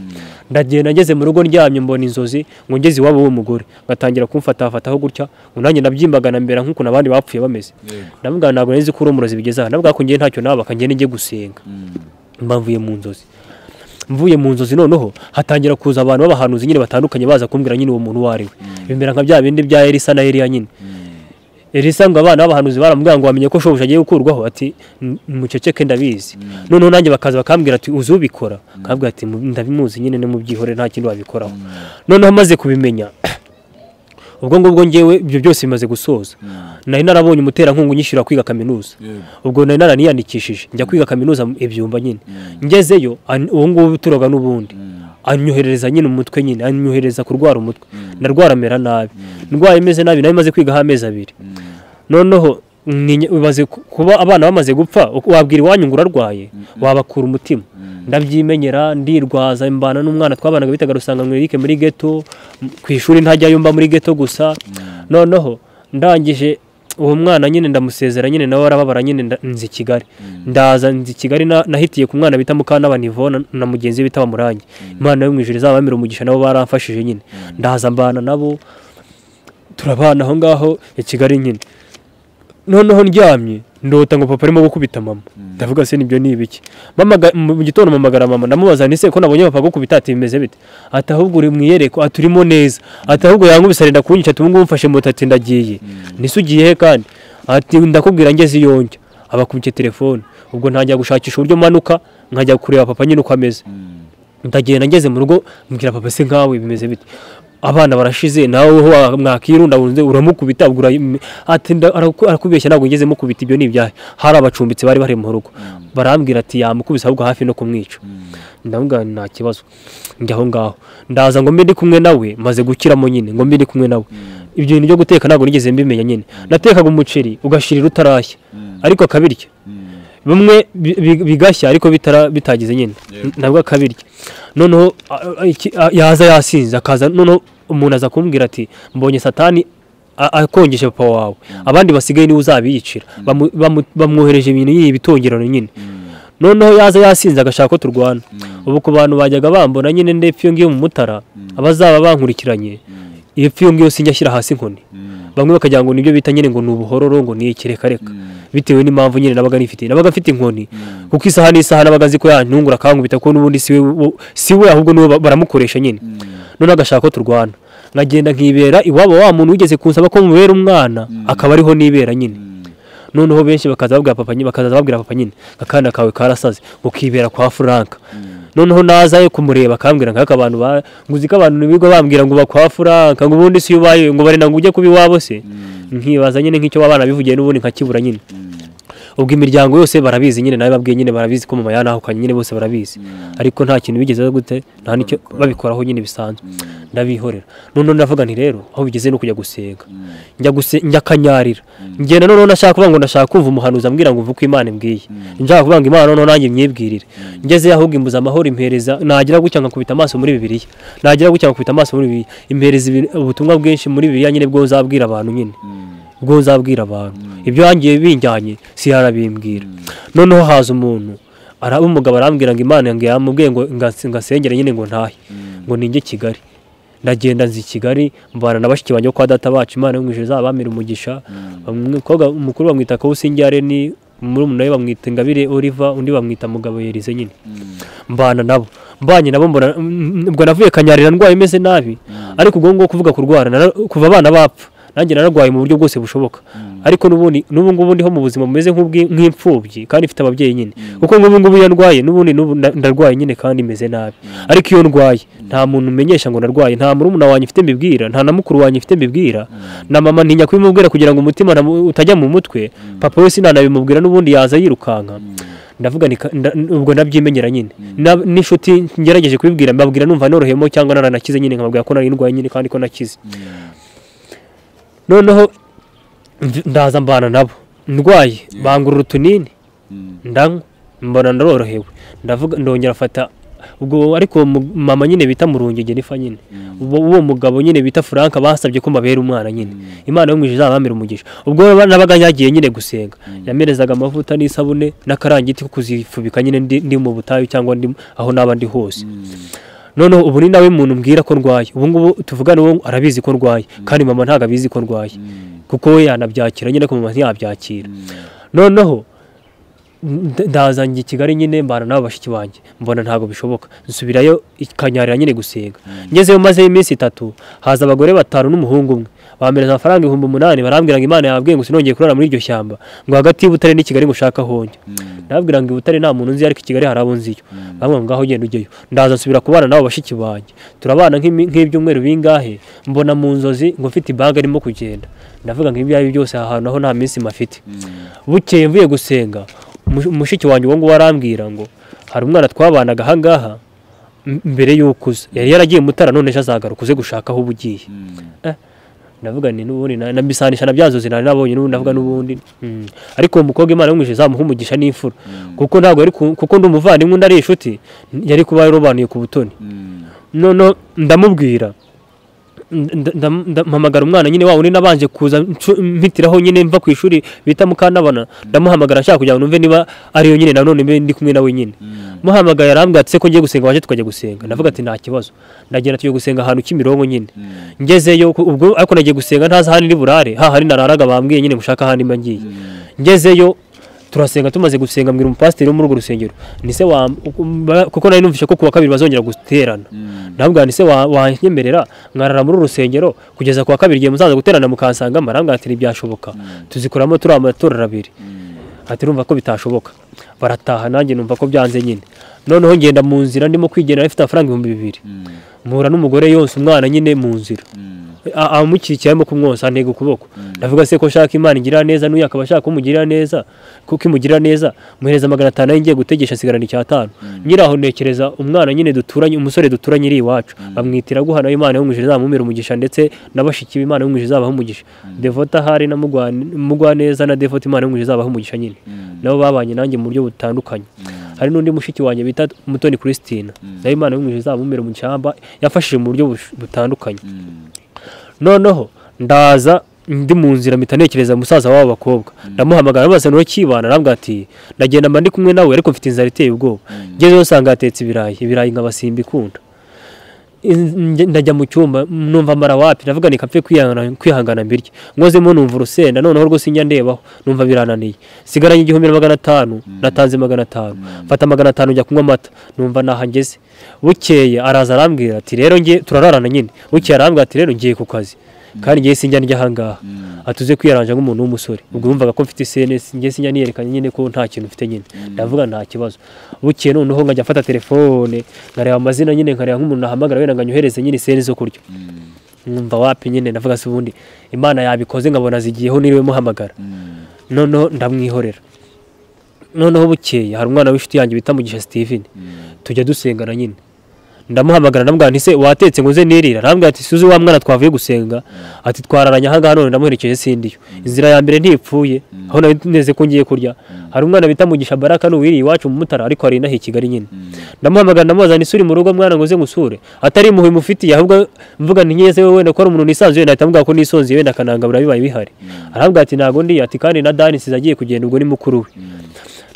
ndagenda ngeze mu rugo ndyamye mbona inzozi ngo ngeze iwabo w'uwo mugore ngatangira kumfataho gutya ngo nanjye nabyimbagana mbera nk'uko nabandi bapfuye bameze ndamubwira ntabwo nzi ko uri umurozi bigeze aha ndabwira ko ngiye ntacyo nabaka ngende njye gusenga mbavuye mu nzozi mvuye mu nzozi noneho hatangira kuza abantu b'abahanuzi nyine batandukanye baza kumbwira nyine uwo muntu wari we bimera nka bya bindi bya Elisa na Eliya nyine Elisa ngo abana b'abahanuzi baramubwira ngo wamenye ko shobuja agiye gukurwaho, ati muceceke ndabizi. Noneho nanjye bakaza bakambwira ati uzubikora, akabwira ati ndabimuzi nyine ne mubyihore nta kindi wabikoraho. Noneho maze kubimenya ubwo ngubwo ngewe ibyo byose bimaze gusoza, nari narabonye umuterankungu unyishyura kwiga kaminuza. Ubwo nari naraniyandikishije njya kwiga kaminuza ibyumba nyine. Ngezeyo uwo nguwo turoga n'ubundi anyohereza nyine umutwe nyine, anyohereza kurwara umutwe, ndarwara mera nabi, ndwaye meze nabi, nayo maze kwiga amezi 2. Noneho bimaze kuba abana bamaze gupfa, wabwira iwanyu ngo urarwaye wabakura umutima. Ndabyimenyera ndirwaza, imbana n'umwana twabanaga bitaga Rusanga Eric muri ghetto, ku ishuri ntajyayo mba muri ghetto gusa. Noneho ndangije uwo mwana nyine ndamusezera nyine nawe arababara nyine nzi Kigali. Ndaza nzi Kigali nahitiye ku mwana bita Mukana Nivona na mugenzi bita Bamurangi. Imana yo mwijuru izabamira umugisha nabo baramfashije nyine. Ndaza mbana nabo turabana aho ngaho i Kigali nyine. Noneho ndyamye ndota ngo papa arimo gukubita mama. Ndavuga se nibyo ni ibiki? Mama mu gitondo mamagara mama, ndamubaza nise ko nabonye papa gukubita ati bimeze bite? Ati ahubwo uri mwiyereko, aturimo neza. Ati ahubwo yankubise arenda kunyica, ati ubungu mfashe moto ati ndagiye. Nise ugiye he kandi? Ati ndakubwira ngeze iyonjya. Abakubye telefone. Ubwo ntajya gushakisha uburyo manuka nkajya kureba papa nyine uko ameze. Ndagenda ngeze mu rugo mbwira papa se nkawe bimeze bite? Abana barashize nawe mwakirunda unze uramukubita ubwo ati arakubeshya ntabwo ngeze mukubita ibyo nibyahe. Hari abacumbitse bari bari mu rugo barambwira ati yamukubisa ahubwo hafi no kumwica. Ndavuga nta kibazo njya aho ngaho ndaza ngo mbe ndi kumwe nawe, maze gukiramo nyine ngo mbe ndi kumwe nawe. Ibyo bintu byo guteka ntabwo nigeze mbimenya nyine. Natekaga umuceri ugashirira utarashya ariko akabirya, bimwe bigashya ariko bitagize nyine nabwo akabirya. Noneho yaza yasinze akaza, noneho umuntu aza kumbwira ati mbonye satani akongeshe papa wawe, abandi basigaye ni uzabiyicira. Bamwohereje ibintu y'ibitongero nyine. Noneho yaza yasinze agashaka ko turwana. Ubu ku bantu bajyaga bambona nyine ndepfyo ngiye mu Mutara, abazaba bankurikiranye iyo ngiyo sinjya hasi inkoni. Bamwe bakagira ngo nibyo bita nyine ngo nubuhororo ngo ni ikirekareka, bitewe n'impamvu nyine nabaga mfite inkoni, kuko isaha n'isaha nabaga nzi ko yantungura kankubita ko n'ubundi siwe ahubwo n'uwo baramukoresha nyine. None agashaka ko turwana, nkagenda nkibera iwabo wa muntu wigeze kunsaba ko mubera umwana, akaba ariho nibera nyine. Noneho benshi bakaza babwira papa nyine akana kawe karasaze ukibera kwa Frank. Noneho nazaye kumureba akambwira nkaka abantu nguzika abantu nibigo bambwira ngo bakwa Frank ngo ubundi si ubaye ngo bari nangu ujye kubi wabo se. Nkibaza nyine nk'icyo babana bivugiye n'ubundi nkakibura nyine. Ubwo imiryango yose barabizi nyine, nawe babwiye nyine barabizi ko mama yanahukanye nyine, bose barabizi, ariko nta kintu bigeze gute, nta nicyo babikoraho nyine bisanzwe. Ndabihorera. None ndavuga nti rero aho bigeze no kujya gusenga, njya kanyarira. Ngenda none nashaka kuvuga ngo ndashaka kumva umuhanuzi ambwira ngo uvuko Imana imbwiye. Njaka kuvuga ngo Imana none nanjye myibwirire. Ngeze ahubwo imbuza amahoro impereza, nagira gucya nkakubita amaso muri Bibiliya. Nagira gucya nkakubita amaso muri Bibiliya, impereza ubutumwa bwinshi muri Bibiliya nyine bwo nzabwira abantu nyine. Bwo nzabwira abantu ibyo yangiye binjyanye si yarabimbwira. Noneho haza umuntu umugabo arambwira ngo Imana yangiye yamubwiye ngo ngasengere nyine ngo ntahe ngo ninjye Kigali. Ndagenda nzi Kigali mbana nabashiki banjye kwa data bacu, Imana yo mwijuru zabamira umugisha. Umukobwa umukuru bamwita ko Usingyare, ni muri umuntu bamwita Ngabire Oliver, undi bamwita Mugabo Yerize nyine. Mbana nabo mbanye nabo mbona ubwo navuye kanyarira ndwaye imeze nabi, ariko ubwo ngo kuvuga kurwara kuva abana bapfa nanjye nararwaye mu buryo bwose bushoboka. Ariko n'ubundi ngubundi ho mu buzima bumeze nk'imfubyi kandi ifite ababyeyi nyine, kuko ngubu yandwaye n'ubundi ndarwaye nyine kandi imeze nabi. Ariko iyo ndwaye nta muntu umenyesha ngo narwaye, nta murumuna wanjye mfite mbibwira, nta na mukuru wanjye mfite mbibwira, na mama ntinya kubimubwira kugira ngo umutima utajya mu mutwe. Papa we sinanabimubwira n'ubundi yaza yirukanka. Ndavuga ubwo nabyimenyera nyine, n'inshuti ngerageje kubibwira mbabwira numva norohemo cyangwa naranakize nyine, nkababwira ko nari ndwaye nyine kandi ko nakize. Noneho ndaza mbana nabo ndwaye, bangurura utunini ndanywa, mbona ndarorohewe. Ndavuga ndongera afata ubwo, ariko mama nyine bita Murungi Jennifer nyine, uwo mugabo nyine bita Frank basabye ko mbabera umwana nyine. Imana yo mwijuru zabamira umugisha. Ubwo nabaga yagiye nyine gusenga, yamerezaga amavuta n'isabune n'akarangiti ko kuzifubika nyine ndi mu butayu cyangwa ndi aho naba ndi hose. Noneho ubu ni nawe muntu mbwira ko ndwaye. Ubu ngubu tuvugana uwo arabizi ko ndwaye, kandi mama ntago abizi ko ndwaye, kuko we yanabyakira nyine ko mama ntiyabyakira. Noneho ndaza njye Kigali nyine mbana nabo bashiki banjye, mbona ntago bishoboka, nsubirayo ikanyarira nyine gusenga. Ngezeyo maze iminsi 3, haza abagore 5 n'umuhungu umwe. bampereza amafaranga 8,000 barambwira ngo Imana yababwiye ngo sinongeye kurara muri iryo shyamba ngo hagati y'Ibutare n'i Kigali ngo ushaka honge ndabwira ngo Ibutare nta muntu nzi ariko i Kigali harabo nziyo bamwe ngaho genda ujyeyo ndaza nsubira kubana nabo bashiki banjye turabana nk'ibyumweru bingahe mbona mu nzozi ngo mfite ibanga arimo kugenda ndavuga ngo ibyaye byose ahantu aho nta minsi mafite bukeye mvuye gusenga umushiki wanjye uwo ngo warambwira ngo hari umwana twabanaga ahangaha mbere y'ukuze yari yaragiye Mutara none azagaruka uze gushaka aho ubugiye ndavuga ni n'ubundi nabisanisha na byazo zinari nabonye n'ubundi ndavuga n'ubundi ariko umukobwa Imana y'umwije zamuha umugisha n'imfura kuko ntago ari kuko ndi umuvandimwe ndari inshuti yari kuba yarobanuye ku butoni none ndamubwira mpamagara umwana nyine wawe nabanje kuza mpitiraho nyine mva ku ishuri bita Mukanabana ndamuhamagara ashaka kugira ngo numve niba ari yo nyine nanone ndi kumwe nawe nyine muhamagara yarambwira ati se ko ngiye gusenga waje tukajya gusenga ndavuga ati nta kibazo ndagenda tujye gusenga ahantu Kimironko nyine ngezeyo ubwo ariko nagiye gusenga ntaza handi burare hari nararaga bambwiye nyine mushaka handi mbangiye ngezeyo turasenga tumaze gusenga mbwira umupasiteri wo muri urwo rusengero nise kuko nari numvishe ko kuwa kabiri bazongera guterana ndabwira nise wanyemerera ngarara muri urusengero kugeza kuwa kabiri giye muzaza guterana mukansanga marambwa ati byashoboka tuzikoramo turi amatora 2 ati rumva ko bitashoboka barataha nanjye numva ko byanze nyine noneho ngenda mu nzira ndimo kwigenera ifite amafaranga 2,000 muhura n'umugore yose umwana nyine mu nzira amukikiyemo kumwosa ntego kuboko ndavuga se ko shaka Imana igira neza n'uyu akaba shaka kumugirira neza kuko imugirira neza muhereza 500 y'ingiye gutegesha sigarana 5 nyiraho nekereza umwana nyine duturanye umusore duturanye iri iwacu bamwitira guhana Imana y'umwije zamumira umugisha ndetse nabashiki Imana y'umwije zabaho umugisha Devota hari na mugwa neza na Devota Imana y'umwije zabaho umugisha nyine nabo babanye nanjye mu buryo butandukanye hari n'undi mushiki wanjye bita Mutoni Christine nayo Imana y'umwije zamumira mu cyamba yafashije mu buryo butandukanye noneho ndaza ndi mu nzira mitanekereza musaza wabo bakobwa ndamuhamagara bose no kibana arambwa ati ndagenda mba ndi kumwe nawe ariko mfite inzara iteye ubwoba ngezeyo usanga atetse ibirayi nk'abasimbi kunda ndajya mu cyumba numva mara wapi ndavuga ni kapfe kwihangana mbirye ngozemo numva urusenda noneho rwo sinjya ndebaho numva birananiye sigaranye 1,500 natanze 500 mfata 500 njya kunywa amata numva nahangeze bukeye araza arambwira ati rero ngiye turararana nyine bukeye arambwira ati rero ngiye ku kazi kandi ngiye sinjya ndya hangaha atuze kwiyaranja nk'umuntu w'umusore ubwo yumvaga ko mfite SNS ngiye sinjya niyerekanye nyine ko nta kintu mfite nyine ndavuga nta kibazo bukeye noneho ngajya mfata telefone nkareba amazina nyine nkareba nk'umuntu nahamagara wenda nganyohereze nyine SNS zo kurya numva wapi nyine ndavuga se ubundi Imana yabikoze nkabona zigiyeho niriwe muhamagara noneho ndamwihorera noneho bukeye hari umwana w'inshuti yanjye bita Mugisha Steven tujya dusengana nyine ndamuhamagara ndambwira nti se watetse ngo uze nirira arambwira ati suzi wa mwana twavuye gusenga ati twararanya hanga none ndamuherekeje sindiyo inzira ya mbere ntipfuye aho neze ko ngiye kurya hari umwana bita Mugisha Baraka n'uwiri iwacu mu Mutara ariko ari nahi Kigali nyine ndamuhamagara ndamubaza ni suri mu rugo mwana ngo uze ngusure atari muhe mufitiye ahubwo mvuga nti nyeze wewe wenda ko ari umuntu nisanzuye ndahita ko nisonziye wenda kanangabura bibaye bihari arambwira ati nago ndi ati kandi na Dani sizagiye kugenda ubwo ni mukuru we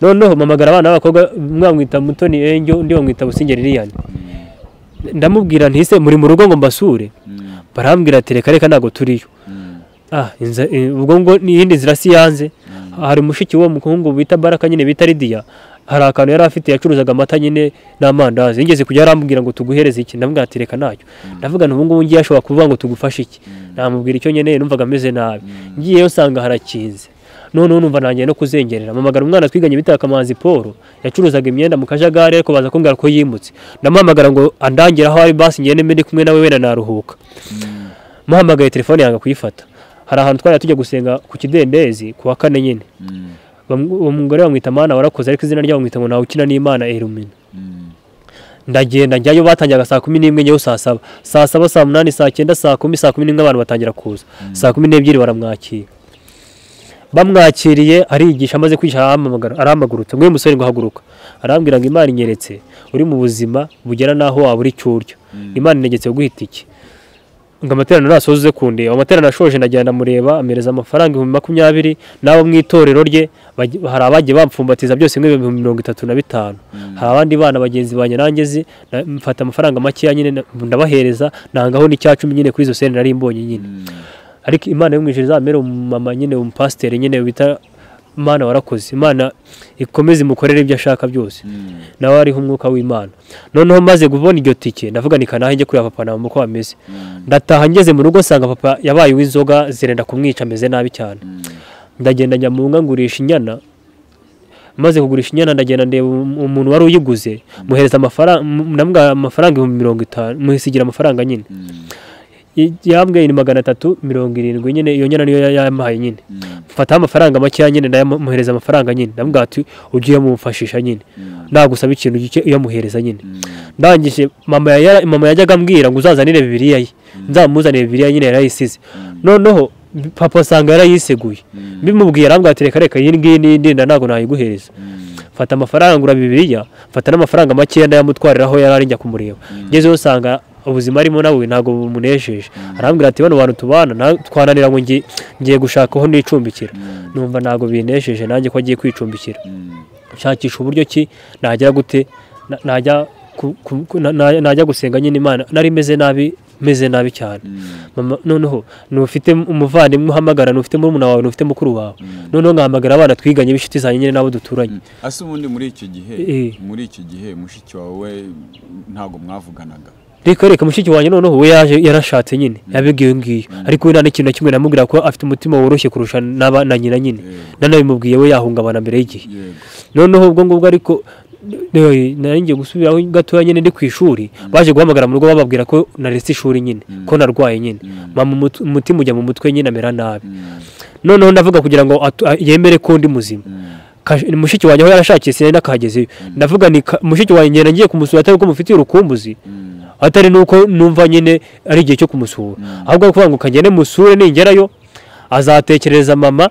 noneho mamagara abana b'abakobwa mwamwita Mutoni Enjo ndi bamwita Busingeri Lilian ndamubwira ntise muri mu rugo ngo mbasure barambwira ati reka nago turiyo ubwo ngo n'indi nzira si yanze hari mushiki wo mukungu bita Baraka nyine bita Lydia hari akantu yari afite yacuruzaga amata nyine n'amandazi yigeze kujya arambwira ngo tuguhereze iki ndamubwira ati reka nacyo ndavuga ubu ngubu ngiye ashobora kuvuga ngo tugufashe iki namubwira icyo nyene numvaga ameze nabi ngiyeyo nsanga harakinze none numva nangiye no kuzengerera mamagara umwana twiganye bita Kamanzi Paul yacuruzaga imyenda mu kajagari ariko baza kumbwira ko yimutse ndamuhamagara ngo andangira aho ari basi ngene mbe ndi kumwe nawe wenda naruhuka muhamagaye telefone yanga kuyifata hari ahantu twari tujya gusenga ku kidendezi ku wa 4 nyine umugore bamwita Mana warakoze ariko izina ryawo mwita ngo nawe ukina n'Imana Erumina ndagenda njyayo batangiye saa 11 nyeyo saa 7 saa 8 saa 9 saa 10 saa 11 abantu batangira kuza saa 12 baramwakira bamwakiriye arigisha amaze kwicara aramagurutse ngo umusore ngo haguruka arambwira ngo Imana inyeretse uri mu buzima bugera naho waburi cyuryo Imana inegetse guhita iki ngo amaterano nasoze kunde amaterano ashoje ndagenda mureba amereza amafaranga 20 nabo mwitorero rye hari abagiye bamfumbatiza byose mwe 35 hari abandi bana bagenzi banye nangezi mfata amafaranga make ya nyine ndabahereza nangaho ni cya 10 nyine kuri zo sene nari mbonye nyine ariko Imana y'umwijiri zamera mama nyine umupasiteri nyine bita Imana warakoze, Imana ikomeze imukorere ibyo ashaka byose, nawe ariho umwuka w'Imana. Noneho maze kubona iryo tike ndavuga ni kanahe njye kureba papa na mama uko bameze. Ndataha ngeze mu rugo nsanga papa yabaye uw'inzoga zirenda kumwica, ameze nabi cyane. Ndagenda njya mu nka ngurisha inyana, maze kugurisha inyana ndagenda ndeba umuntu wari uyiguze, muhereza amafaranga 50, muhisigira amafaranga nyine. Yambwiye ni 370 nyine, iyo nyana niyo yampaye nyine. Mfata amafaranga make nyine ndamuhereza amafaranga nyine, ndambwira ati ugiye mumfashisha nyine, nagusaba ikintu gike iyo muhereza nyine. Ndangije mama yajyaga ambwira ngo uzazanire Bibiliya ye, nzamuzanire Bibiliya nyine yarayisize. Noneho papa asanga yarayiseguye, bimubwiye arambwira ati reka iyi ngiyi n'indi ntago nayiguhereza. Fata amafaranga ngura Bibiliya, fata n'amafaranga make ndayamutwariraho yarari njya kumureba. Ngeze usanga ubuzima arimo nawe ntago bumunesheje. Arambwira ati bano bantu tubana twananira ngo ngiye gushakaho n'icumbikira. Numva ntago binesheje nanjye ko agiye kwicumbikira. Nshakisha uburyo ki najya gute, najya gusenga nyine Imana. Nari meze nabi cyane. Mama noneho nufite umuvandimwe uhamagara, nufite murumuna wawe, nufite mukuru wawe, noneho ngahamagara abana twiganye bishiti zanye nyine nabo duturanye. Ase ubundi muri icyo gihe mushiki wawe ntago mwavuganaga? Reka mushiki wanjye noneho we yarashatse nyine, yabigiye ngiyo, ariko we nta n'ikintu na kimwe namubwira ko afite umutima woroshye kurusha na nyina nyine. Nanabimubwiye we yahungabana mbere y'igihe. Noneho ubwo ngubwo ariko naringiye gusubiraho gatoya nyine ndi ku ishuri, baje guhamagara mu rugo bababwira ko naretse ishuri nyine, ko narwaye nyine. Mama umutima ujya mu mutwe nyine amera nabi. Noneho ndavuga kugira ngo yemere ko ndi muzima. Mushiki wanjye aho yarashakiye sinari nakagezeyo. Ndavuga ni mushiki wanjye nagiye kumusura atari ko mufitiye urukumbuzi, atari nuko numva nyine ari igihe cyo kumusura, ahubwo kuvuga ngo kagende musure ningerayo azatekereza mama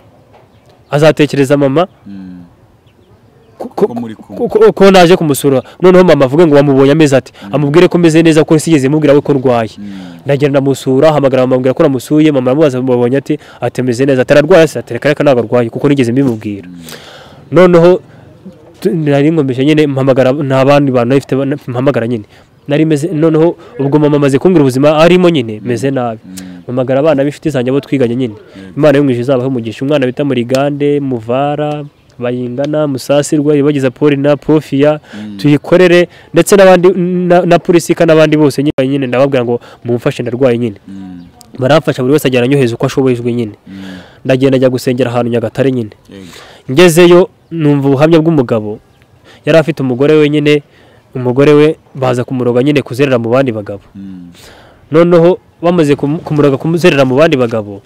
ko naje kumusura. Noneho mama avuga ngo wamubonye ameze ati, amubwire ko meze neza ko sigeze mubwira we ko ndwaye. Ndagenda musura, hamagara mama ambwira ko namusuye. Mama aramubaza mubonye ati atemeze neza, atararwaye se, atereka ntago arwaye kuko nigeze mbimubwira. Noneho nari ngombeshe nyine mpamagara n'abandi bantu bafite mpamagara nyine nari meze. Noneho ubwo mama amaze kumbwira ubuzima arimo nyine meze nabi, mpamagara abana b'ifite zanjye abo twiganye nyine. Imana yo mwishe izabaho umugisha, umwana bita Murigande, Muvara, Bayingana, Musasirwa, Ibagiza Paul na Profia, tuyikorere ndetse n'abandi na Purisika n'abandi bose nyine. Ndababwira ngo mumfashe ndarwaye nyine. Baramfasha buri wese ajyana anyoheza uko ashoboye nyine. Ndagenda njya gusengera ahantu Nyagatare nyine. Ngezeyo numva ubuhamya bw'umugabo yari afite umugore we nyine, umugore we baza kumuroga nyine kuzerera mu bandi bagabo. Noneho bamaze kumuroga kumuzerera mu bandi bagabo,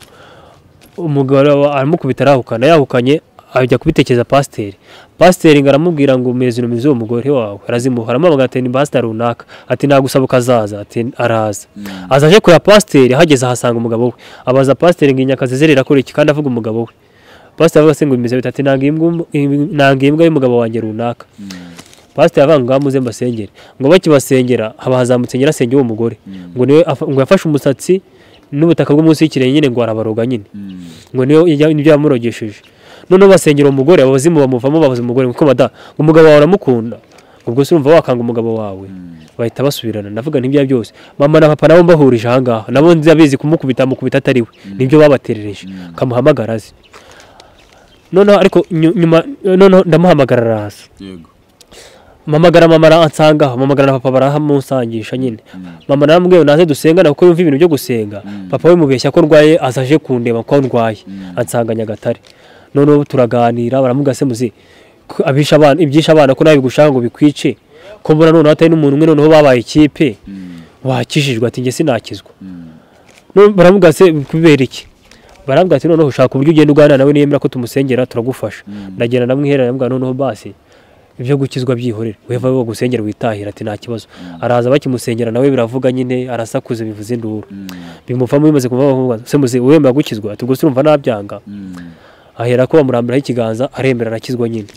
umugabo aramukubita arahukana, yahukanye ajya kubitekeza pasiteri ngaramubwira ngo umeze uwo mugore wawe arazimuha. Aramubaga ati ni pasiteri runaka, ati nagusaba ukazaza, ati araza. Azaje kureba pasiteri, hageze ahasanga umugabo we. Abaza pasiteri ngo inyakazi zerera kuri iki, kandi avuga umugabo we. Pasiteri avuga se ngo imeze bitatu, nanga imbwa y'umugabo wanjye runaka. Pasiteri avuga ngo amuze mbasengere, ngo bakibasengera haba hazamutse nyirasenge uwo mugore, ngo niwe ngo yafashe umusatsi n'ubutaka bwo munsi y'ikirenge nyine, ngo arabaroga nyine, ngo niyo ibyo yamurogesheje. Noneho basengera umugore, abazimu bamuvamo bavuze umugore ngo mada ngo umugabo wawe aramukunda, ubwo se urumva wakanga umugabo wawe. Bahita basubirana. Ndavuga n'ibya byose mama na papa nabo mbahurije aha ngaha, nabo nzabizi kumukubita atari we, nibyo babaterereje, kamuhamagara azi. Noneho ariko nyuma noneho ndamuhamagara araza. Mamagara mama ansanga, mamagara na papa barahamusangisha nyine. Mama naramubwiye naze dusengana kuko yumva ibintu byo gusenga. Papa we mubeshya ko rwaye, azaje kundeba ko ndwaye, ansanga Nyagatare. Noneho turaganira, baramuga se muzi abisha abana ibyisha abana ko nabi gushaka ngo bikwice, ko mbona noneho atari n'umuntu umwe, noneho babaye ikipe wakishijwe. Ati nge sinakizwa. None baramuga se kubera iki? Baravuga ati noneho ushaka uburyo ugenda uganira nawe, niyemera ko tumusengera turagufasha. Ndagenda namwihera, ndamubwira noneho basi ibyo gukizwa byihorera, weva wo gusengera witahira, ati nta kibazo. Araza bakimusengera nawe biravuga nyine, arasakuze bivuze induru. Bimuvamo bimaze kuvuga se muzi wemera gukizwa, ati gusa urumva nabyanga. Ahera ko bamurambiraho ikiganza, aremera arakizwa nyine.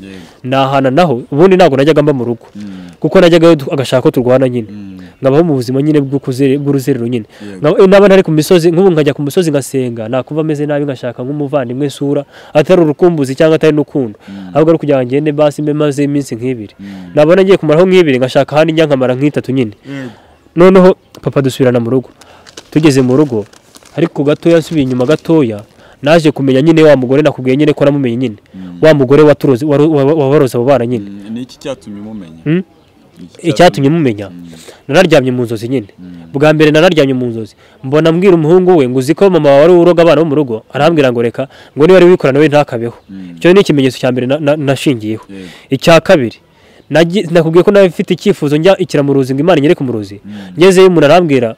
Nahana naho ubundi ntago najyaga mba mu rugo, kuko najyaga agashaka ko turwana nyine, ngabaho mu buzima nyine bw'uruzerero nyine. Naba ntari ku misozi, nk'ubu nkajya ku musozi ngasenga, nakumva ameze nabi ngashaka nk'umuvandimwe sura, atari urukumbuzi cyangwa atari n'ukundo, ahubwo ari kugira ngo ngende basi mbe maze iminsi nk'ibiri. Nabona ngiye kumaraho nk'ibiri ngashaka handi njya nkamara nk'itatu nyine. Noneho papa dusubirana mu rugo. Tugeze mu rugo ariko gatoya nsubiye inyuma gatoya, naje kumenya nyine wa mugore nakubwiye nyine ko namumenye nyine wa mugore waturoze wabaroza abo bana nyine ni iki cyatumye mumenya icyatumye mumenya nararyamye mu nzozi nyine bwa mbere nararyamye mu nzozi mbona mbwira umuhungu we ngo uzi ko mama wari uroga abana bo mu rugo arambwira ngo reka ngo niba ari wikorana we ntakabeho icyo ni ikimenyetso cya mbere nashingiyeho icya kabiri nakubwiye ko nawe ufite icyifuzo njya ikiramuruzi ngo Imana inyereke umuruzi ngezeyo umuntu arambwira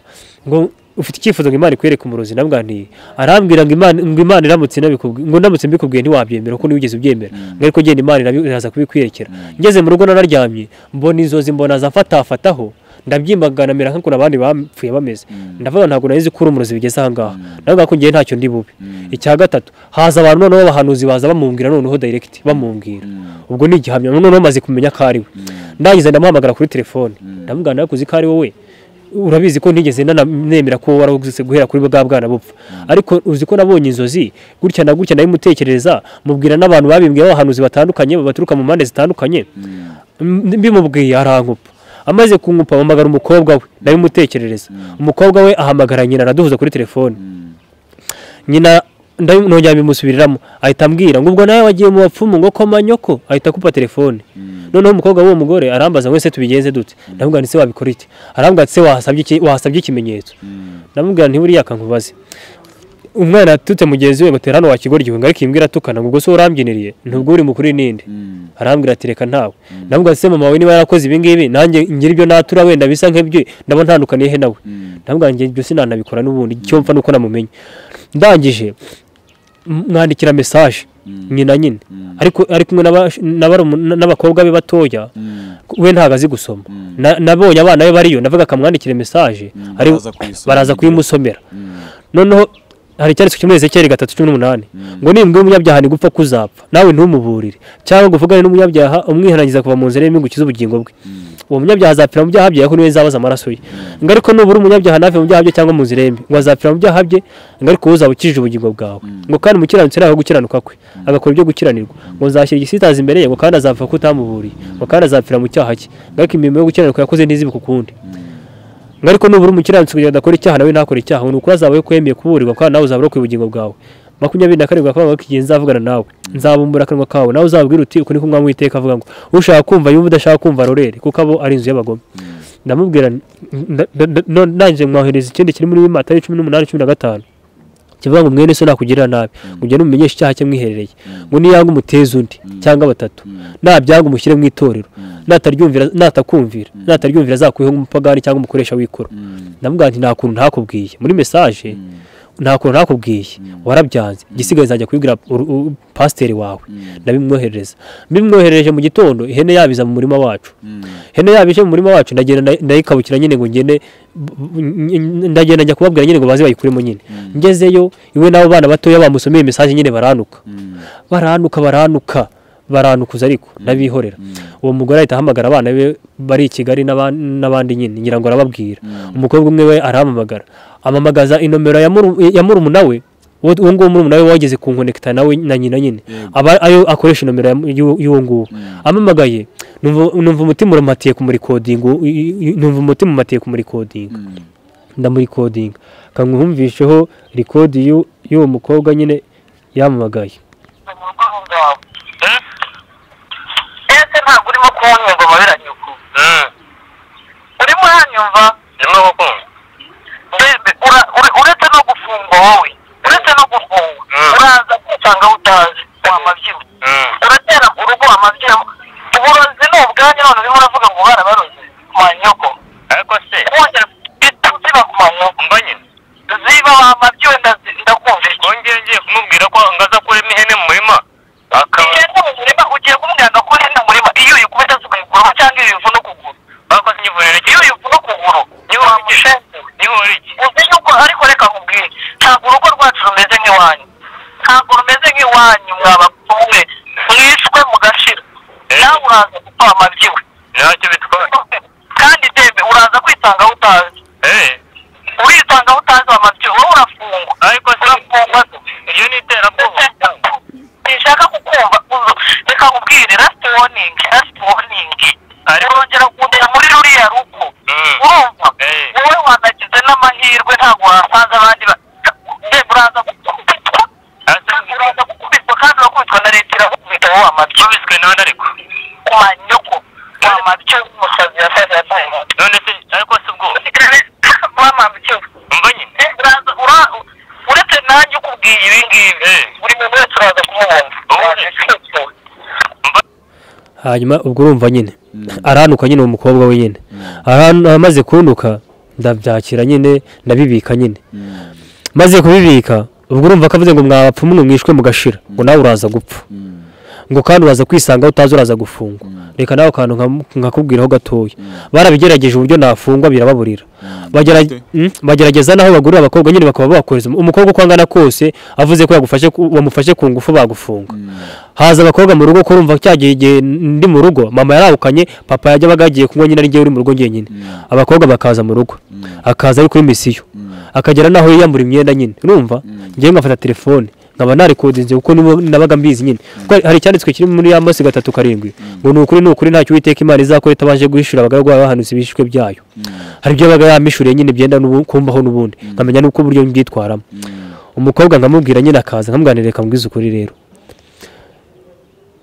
ngo ufite icyifuzo ngo Imana ikwereke umurozi nabwantiye arambwira ngo Imana iramutse nabikubwiye ngo ndamutse mbikubwiye ntiwabyemera ko niwigeze ubyemera ngo ariko genda Imana iraza kubikwerekera ngeze mu rugo nararyamye mbona inzozi mbona azafataho ndabyimbagana mera nk'uko abandi bapfuye bameze ndavuga ntabwo nayizi ko umurozi bigeze aha ngaha navuga ko ngiye ntacyo ndi bube icya gatatu haza abantu noneho abahanuzi baza bamumbwira noneho direct bamumbwira ubwo ni igihamya noneho maze kumenya ko ari we ndagize ndamuhamagara kuri telefone ndamubwira nakuzi ko ari wowe urabizi ko ntigeze nemera ko waraguze guhera kuri bwa bwana bupfa ariko uzi ko nabonye inzozi gutya na gutya nayimutekereza mubwira n'abantu babimbwiye abahanuzi batandukanye baturuka mu mpande zitandukanye mbimubwiye arankupa amaze kunkupa amagara umukobwa we nabimutekerereza umukobwa we ahamagara nyina araduhuza kuri telefone nyina nongera bimusubiriramo ahita ambwira ngo ubwo nawe wagiye mu bapfumu ngo koma nyoko ahita akupa telefone noneho umukobwa w'uwo mugore arambaza ngo ese tubigenze dute ndamubwira nti se wabikora iki arambwira ati se wahasabye ikimenyetso ndamubwira nti buriya kankubaze umwana atutse mugenzi we ngo tera hano wakigoryiwe ngo ariko imbwira tukana ngo ubwo se urambyiniriye ntubwo uri mukuri ninde arambwira ati reka ntawe ndamubwira se mama wawe niba yarakoze ibi ngibi nanjye ngira ibyo natura wenda bisa nk'ibyo ndabona ntandukaniye he nawe ndamubwira nge ibyo sinanabikora n'ubundi icyo mfa nuko namumenye ndangije mwandikira message nyina nyine ariko ari kumwe n'abakobwa be batoya we ntago azi gusoma nabonye abana be bariyo navuga akamwandikira message ari baraza kuyimusomera noneho hari cyari kimwe Ezekiyeli 3:18 ngo nimbwe umunyabyaha ni gupfa kuzapfa nawe ntumuburire cyangwa guvugane n'umunyabyaha umwihanangiza kuva mu nzira y'imigukiza ubugingo bwe uwo munyabyaha azapfira mu byaha bye ko niwe zabaza amaraso ye ngo ariko nubura umunyabyaha nave mu byaha bye cyangwa mu nzira y'imbi ngo azapfira mu byaha bye ngo ariko uzabukije ubugingo bwawe ngo kandi umukiranutsi nawe gukiranuka kwe agakora ibyo gukiranirwa ngo nzashyira igisitaza imbere ye ngo kandi azapfa kutamuburiye ngo kandi azapfira mu cyaha cye ngo ariko imirimo yo gukiranuka yakoze ntizibuka ukundi ngo ariko nubura umukiranutsi kugira adakora icyaha nawe ntakora icyaha ngo ukuri azabaye ko yemeye kuburirwa kandi nawe uzabura ku bugingo bwawe 27 akavuga ko igihe nzavugana nawe nzabumbura akanwa kawe nawe uzabwira uti uko niko umwami w'iteka avuga ngo ushaka kumva yumva udashaka kumva rorere kuko abo ari inzu y'abagome ndamubwira nanje mwahereza ikindi kiri muri Matayo 18:15 kivuga ngo mwene so nakugirira nabi ujye numenyesha icyaha cye mwiherereye ngo niyanga umuteza undi cyangwa batatu nabyaga umushyire mu itorero nataryumvira azakwiho nk'umupagani cyangwa umukoresha w'ikoro ndamubwira nti nta kuntu ntakubwiye muri message nta kuntu ntakubwiye warabyanze igisigaye zajya kubibwira pasiteri wawe ndabimwoherereje mu gitondo ihene yabiza mu murima wacu ihene yabije mu murima wacu ndagenda ndayikabukira nyine ngo ndagenda njya kubabwira nyine ngo baze bayikuremo nyine ngezeyo iwe n'abo bana batoya bamusomeye message nyine baranukuza ariko nabihorera uwo mugore ahita ahamagara abana be bari i Kigali n'abandi nyine ngira ngo arababwira umukobwa umwe we arahamagara amamagaza inomero ya murumuna we uwo nguwo murumuna we wageze ku connecta nawe na nyina nyine ayo akoresha inomero y'uwo nguwo amamagaye numva umutima uramatiye ku recording ndamuri recording kankumvisheho record y'uwo mukobwa nyine yamamagaye ntabwo urimo kunyumva mabiranyuko urimo uranyumva urimo gukunda uretse no gufungwa wowe uraza kwisanga utazi wamabyiwe uratera urugo wamabyiwe uburozi ni ubwanyu none urimo uravuga ngo barabaroze ku manyoko ariko se wongera ziba ku manyoko mba nyine ziba wamabyiwe ndakumvira wongeye ngiye kumubwira ko ngaza kurema ihene mu murima ihene mu murima ugiye kumubwira ngo akore ihene mu murima iyo uyikubita se ukayikuraho cyangwa iyo uyivu no kuguru bakoze inyivurire iyo uyivu no kuguru niho wamushenze niho uri iki uzi yuko ariko reka nkubwire ntabwo urugo rwacu rumeze nk'iwanyu ntabwo rumeze nk'iwanyu mwabapfumwe mwishwe mugashira nawe uraza gupfa amabyiwe ntacyo bitwaye kandi dembe uraza kwisanga aho utazi urisanga aho utazi amabyiwe wowe urafungwa ariko urafungwa iyo ni iterabwoba nshaka kukumva reka nkubwire last warning urongera kundera muri ruriya rugo urumva wowe wanagize n'amahirwe ntabwo wasanze abandi uraza gukubitwa amabyo biswe nande ariko kumanyoko amabyo musazi yasaza yataye none se ariko se ubwo amabyo mbanye uretse nanjye ukubwiye ibi ngibi buri muntu wese uraza kumubona hanyuma ubwo urumva nyine aranuka nyine umukobwa we nyine amaze kunduka ndabyakira nyine ndabibika nyine maze kubibika ubwo urumva akavuze ngo mwabapfumu mwishwe mugashira ngo nawe uraza gupfa ngo kandi uraza kwisanga utazi uraza gufungwa reka nawe kantu nkakubwiraho gatoya barabigerageje uburyo nafungwa birababurira bagerageza naho bagurira abakobwa nyine bakaba bakoreza umukobwa uko angana kose avuze ko bamufashe ku ngufu bagufunga haza abakobwa mu rugo ko urumva cyagiye ndi mu rugo mama yarabukanye papa yajya bagagiye kunywa nyine ari ngiye uri mu rugo ngenyine abakobwa bakaza mu rugo akaza ari kuri misiyo akagera naho yiyambura imyenda nyine urumva ngiye ngafata telefone nkaba narekodinze kuko nabaga mbizi nyine hari cyanditswe kiri muri Amosi 3:7 ngo nukuri ntacyo Uwiteka Imana izakora itabanje guhishura abagaragu bahanuzi bishwe byayo hari byo baga yamishuriye nyine byenda kumbaho nubundi nkamenya nuko buryo mbyitwaramo umukobwa nkamubwira nyine akaza nkamwanire reka mbwiza ukuri rero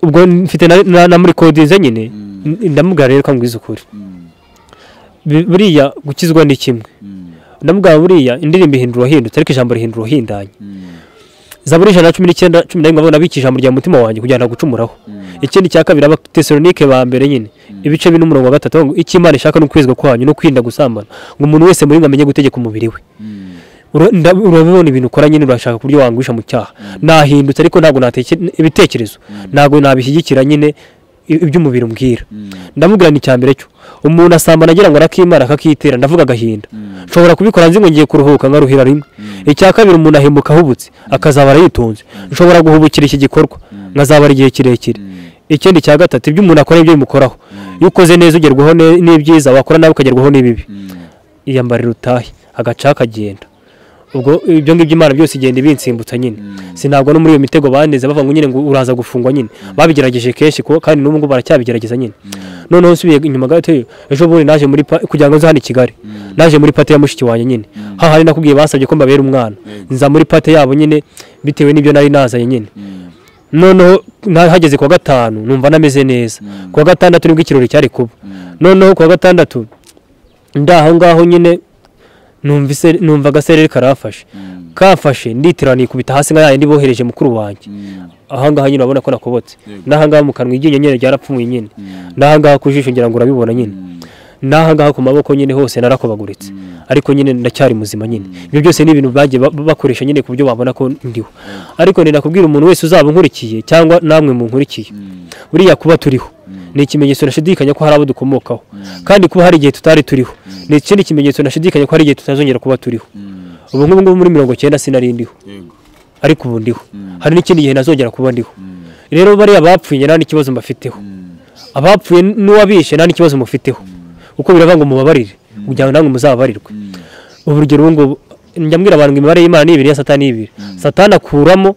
ubwo mfite na muri kodinze nyine ndamubwira rero kambwiza ukuri buriya gukizwa ni kimwe ndamubwira buriya indirimbo ihindura hindutse ariko ijambo rihindura hindanye Zaburi 119 ngabona bikije mu rya mutima wanjye kujyana gucumuraho ikindi cya kabiri abatesalonike ba mbere nyine ibice 3:3 ngo ikimana ishaka no kwizwa kwanyu no kwinda gusambana ngo umuntu wese muri ngamenye gutegeka umubiri we urabibona ibintu ukora nyine urashaka kuryo wangwisha mu cyaha nahindutse ariko ntago ibitekerezo ntago nabishyigikira nyine iby'umubiri umbwira ndamubwira ni cyambere cyo umuntu asambana agira ngo arakimara akakitera ndavuga gahinda nshobora kubikora nzi ngo ngiye kuruhuka ngaruhira rimwe icya kabiri umuntu ahemuka ahubutse akazabara yitonze nshobora guhubukira iki gikorwa nkazabara igihe kirekire ikindi cya gatatu ibyo umuntu akora ibyo bimukoraho yukoze neza ugerwaho n'ibyiza wakora nawe ukagerwaho n'ibibi iyambarira utahe agaca kagenda ubwo ibyo ngibyo Imana byose igenda ibinsimbutsa nyine sinabwo no muri iyo mitego baneze bava ngo nyine ngo uraza gufungwa nyine babigerageje kenshi ko kandi n'ubu ngo baracyabigerageza nyine noneho nsubiye inyuma gato ejo bundi naje muri kugira ngo nze hano i Kigali naje muri pate ya mushiki wanjye nyine hari nakubwiye basabye ko mbabera umwana nza muri pate yabo nyine bitewe n'ibyo nari nazaye nyine noneho hageze kwa gatanu numva nameze neza kwa gatandatu nibwo ikirori cyari kuba noneho kwa gatandatu ndaho ngaho nyine numva agasereri kafashe nditiraniye kubita hasi nka yandi bohereje mukuru wanjye ahangaha nyine urabona ko nakobotse nahangaha mu kanwa iryinyo nyine ryarapfumuye nyine nahangaha ku jisho ngira ngo urabibona nyine nahangaha ku maboko nyine hose narakobaguritse ariko nyine ndacyari muzima nyine ibyo byose ni ibintu bagiye bakoresha nyine ku buryo babona ko ndiho ariko ni nakubwira umuntu wese uzaba nkurikiye cyangwa namwe mu nkurikiye buriya kuba turiho ni ikimenyetso nashidikanya ko hari abo dukomokaho kandi kuba hari igihe tutari turiho ni ikindi kimenyetso nashidikanya ko hari igihe tutazongera kuba turiho ubu ngubu muri 90 sinari ndiho ariko ubu ndiho hari n'ikindi gihe nazongera kuba ndiho rero bariya bapfuye nta n'ikibazo mbafiteho abapfuye n'uwabishe nta n'ikibazo mufiteho uko birava ngo mubabarire kugira ngo namwe muzababarirwe urugero ngo njyambwira abantu ngo imibare y'Imana ni 2 ya Satani 2 Satani akuramo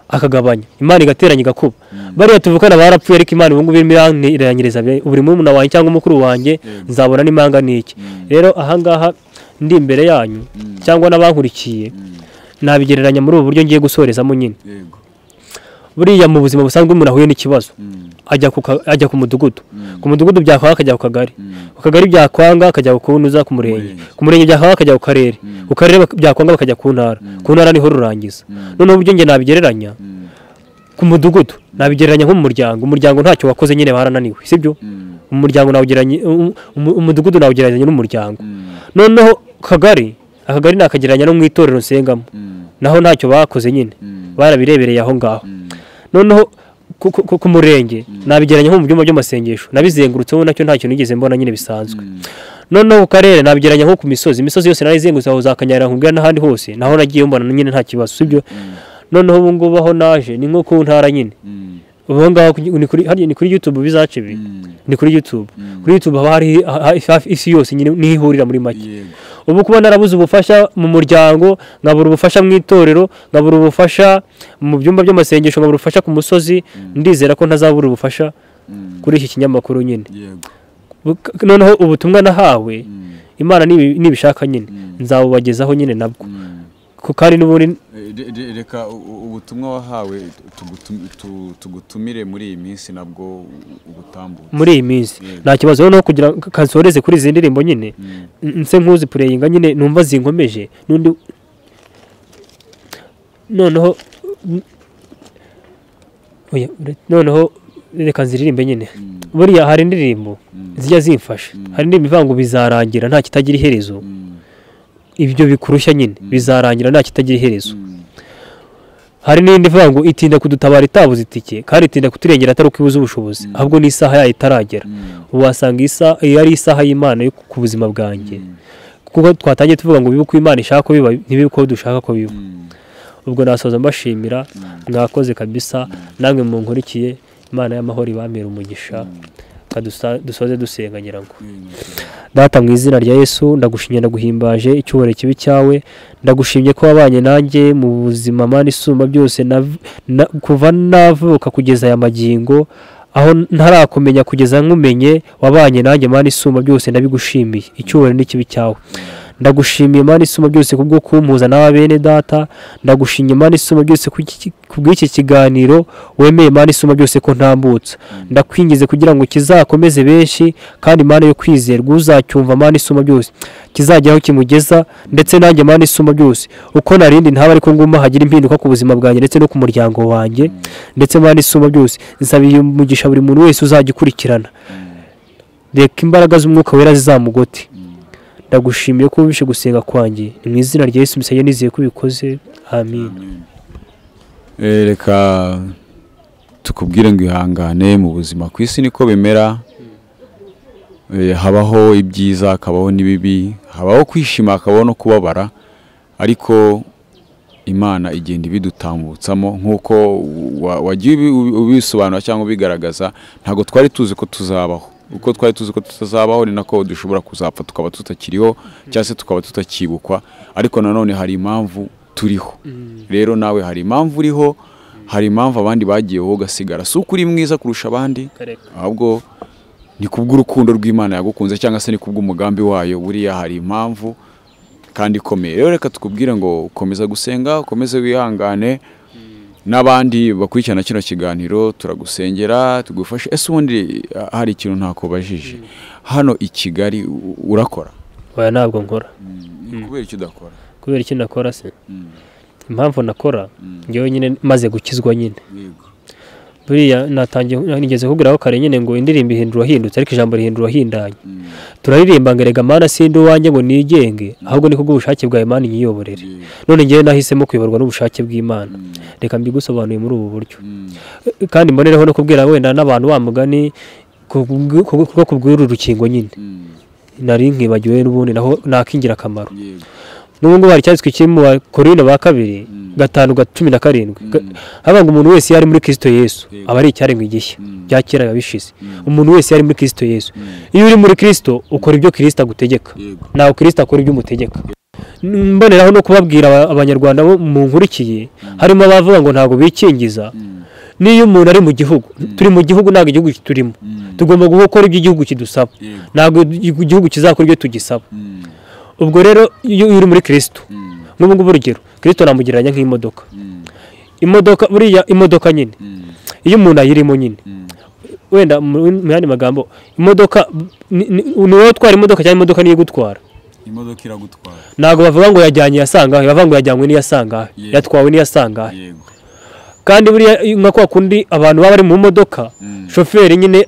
akagabanya Imana igateranya igakuba bariya tuvukana barapfuye ariko Imana ubu ngubu iranyereza buri muntu wanjye cyangwa umukuru wanjye nzabona n'imanga niki rero ahangaha ndi imbere yanyu cyangwa n'abankurikiye nabigereranya muri ubu buryo ngiye gusorezamo nyine buriya mu buzima busanzwe umuntu ahuye n'ikibazo ajya ku mudugudu byakwanga akajya ku kagari byakwanga akajya kunuza ku murenge byakwanga akajya ku karere byakwanga bakajya ku ntara niho rurangiza noneho uburyo nge nabigereranya ku mudugudu nabigereranya nko mu umuryango ntacyo wakoze nyine barananiwe sibyo umuryango nawugereranya umudugudu nawugereranya n'umuryango noneho akagari nakagereranya no mu itorero nsengamo naho ntacyo bakoze nyine barabirebereye aho ngaho noneho ku murenge nabigereranya nko mu byumba by'amasengesho nabizengurutseho nacyo ntacyo nigeze mbona nyine bisanzwe noneho ku karere nabigereranya nko ku imisozi yose narizengurutse aho zakanyarira nkubwira n'ahandi hose naho nagiye mbona nyine nta kibazo sibyo noneho ubu ngubu aho naje ni nko ku ntara nyine ubu ngaho ni kuri YouTube bizace ni kuri YouTube haba hari isi yose nyine nihurira muri make ubu kuba narabuze ubufasha mu muryango ngabura ubufasha mu itorero ngabura ubufasha mu byumba by'amasengesho ngabura ubufasha ku musozi ndizera ko ntazabura ubufasha kuri iki kinyamakuru nyine noneho ubutumwa nahawe Imana nibishaka nyine nzabubagezaho nyine nabwo kandi n'ubundi reka ubutumwa wahawe tugutumire muri iyi minsi nabwo ubutambutse muri iyi minsi nta kibazo no kugira kansoreze kuri izi ndirimbo nyine nse nkuzi pureyinga nyine numva zinkomeje n'undi noneho reka nziririmbe nyine buriya hari indirimbo zijya zimfasha hari indirimbo ivuga ngo bizarangira nta kitagira iherezo ibyo bikurushya nyine bizarangira nta kitagira iherezo hari n'indi ivuga ngo itinda kudutabara itabuze itike kandi itinda kuturengera atari uko ibuze ubushobozi ahubwo n'isaha yayo itaragera ubu wasanga iyo ari isaha y'Imana yo ku buzima bwanjye kuko twatangiye tuvuga ngo bibe uko Imana ishaka ko biba ntibibe uko dushaka ko biba ubwo nasoza mbashimira mwakoze kabisa namwe munkurikiye Imana y'amahoro ibamera umugisha dusoze dusenga nyirango Data mu izina rya Yesu ndagushimye ndaguhimbaje icyubahiro kibi cyawe ndagushimye ko wabanye nanjye mu buzima Mana isumba byose kuva navuka kugeza aya magingo aho ntarakumenya kugeza nkumenye wabanye nanjye Mana isumba byose ndabigushimiye icyubahiro n'ikibi cyawe ndagushimiye Imana isumba byose kubwo kumpuza nawe bene data ndagushimye Imana isumba byose kubw'iki kiganiro wemeye Imana isumba byose ko ntambutsa ndakwingize kugira ngo kizakomeze benshi kandi Imana yo kwizerwa uzacyumva Imana isumba byose kizajyaho kimugeza ndetse nanjye Imana isumba byose uko narindi ntaba ariko nguma hagira impinduka ku buzima bwanjye ndetse no ku muryango wanjye ndetse Imana isumba byose nsabiye umugisha buri muntu wese uzagikurikirana reka imbaraga z'umwuka wera zizamugote ndagushimiye ko ubishe gusenga kwanjye mu izina rya Yesu Mesiya nizeye ko ubikoze amen reka tukubwire ngo ihangane mu buzima ku isi niko bimera habaho ibyiza hakabaho n'ibibi habaho kwishima hakabaho no kubabara ariko Imana igenda ibidutambutsamo nk'uko wagiye ubisobanura cyangwa ubigaragaza ntabwo twari tuzi ko tuzabaho uko twari tuzi ko tutazabaho ni nako dushobora kuzapfa tukaba tutakiriho cyangwa se tukaba tutakibukwa ariko nanone hari impamvu turiho rero nawe hari impamvu uriho hari impamvu abandi bagiyeho ugasigara si uko uri mwiza kurusha abandi ahubwo ni kubw'urukundo rw'Imana yagukunze cyangwa se ni kubw'umugambi wayo buriya hari impamvu kandi ikomeye rero reka tukubwire ngo ukomeza gusenga ukomeze wihangane n'abandi bakurikirana kino kiganiro turagusengera tugufashe ese ubundi hari ikintu ntakubajije hano i Kigali urakora oya ntabwo nkora kubera icyo udakora kubera iki nakora se impamvu nakora ngewe nyine maze gukizwa nyine buriya natangiye nigeze kuguraho kare nyine ngo indirimbo ihindura hindutse ariko ijambo rihindura hindanye turaririmba ngerega Mana sindi wanjye ngo nigenge ahubwo ni kubw'ubushake bwa Imana inyiyoborere none ngewe nahisemo kuyoborwa n'ubushake bw'Imana reka mbigusobanuye muri ubu buryo kandi mbonereho no kubwira wenda n'abantu bamugani kubw'uru rukingo nyine nari nkibagiwe n'ubundi naho nakingira akamaro n'ubu ngubu hari cyanditswe kiri mu Bakorinto ba 2:5-17 habanga umuntu wese yari muri Kristo Yesu aba ari icyaremwe igishya bya kera yabishize umuntu wese yari muri Kristo Yesu iyo uri muri Kristo ukora ibyo Kristo agutegeka nawe Kristo akora ibyo umutegeka mboneraho no kubabwira abanyarwanda bo mu nkurikiye harimo abavuga ngo ntago bikingiza niyo umuntu ari mu gihugu turi mu gihugu ntago igihugu kiturimo tugomba gukora ibyo igihugu kidusaba ntago igihugu kizakora ibyo tugisaba ubwo rero iyo uri muri Kristo n'ubu ngubu urugero Kristo namugereranya nk'imodoka buriya imodoka nyine iyo umuntu ayirimo nyine wenda mu yandi magambo imodoka ni wowe utwara imodoka cyangwa imodoka niyo gutwara imodoka iragutwara ntago bavuga ngo yajyanye yasangahe bavuga ngo yajyanywe n'iyasangahe yatwawe n'iyasangahe kandi buriya nka kwa kundi abantu baba bari mu modoka shoferi nyine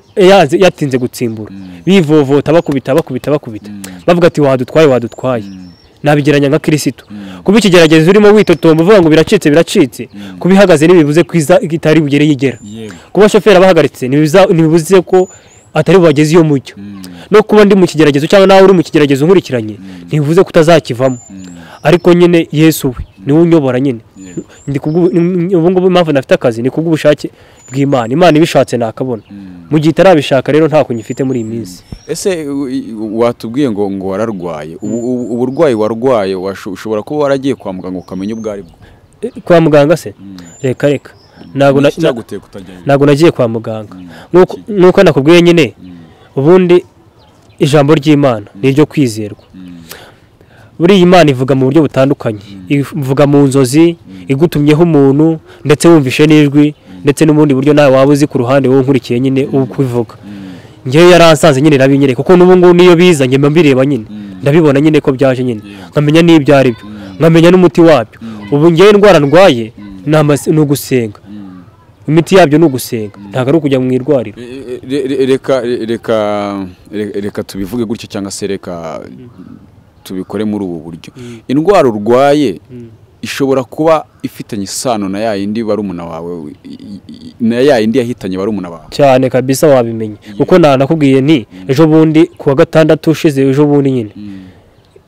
yatinze gutsimbura bivovota bakubita bavuga ati wadutwaye nabigeranya nka Kristo kuba ikigeragezo urimo witotomba uvuga ngo biracitse kubihagaze nibivuze kwiza itari bugere yigera kuba shoferi abahagaritse nibivuze ko atari bubageze iyo mujyo no kuba ndi mu kigeragezo cyangwa nawe uri mu kigeragezo nkurikiranye ntibivuze ko utazakivamo ariko nyine Yesu we niwe unyobora nyine ndi ubu ngubu impamvu nafite akazi ni kubw'ubushake bw'Imana Imana ibishatse nakabona mu gihe itarabishaka rero nta kunyifite muri iyi minsi ese watubwiye ngo wararwaye uburwayi warwaye ushobora kuba waragiye kwa muganga ukamenya ubwo ari bwo kwa muganga se reka ntago nagiye kwa muganga nuko nakubwiye nyine ubundi ijambo ry'Imana ni ryo kwizerwa buriya Imana ivuga mu buryo butandukanye, ivuga mu nzozi, igutumyeho umuntu ndetse wumvishe n'ijwi, ndetse n'ubundi buryo nawe waba uzi ku ruhande wowe nkurikiye nyine uko ivuga. Ngewe yaransanze nyine nabinyereka kuko n'ubu ngubu niyo biza njye mbireba nyine ndabibona nyine ko byaje nyine nkamenya n'ibyo ari byo, nkamenya n'umuti wabyo. Ubu ngewe indwara ndwaye ni ugusenga, imiti yabyo ni ugusenga, ntabwo ari ukujya mu irwariro. reka tubivuge gutyo cyangwa se reka tubikore muri ubu buryo. Indwara urwaye ishobora kuba ifitanye isano na yayindi barumuna wawe, na yayindi yahitanye barumuna wawe cyane kabisa, wabimenye kuko nakubwiye nti ejo bundi kuwa gatandatu ushize, ejo bundi nyine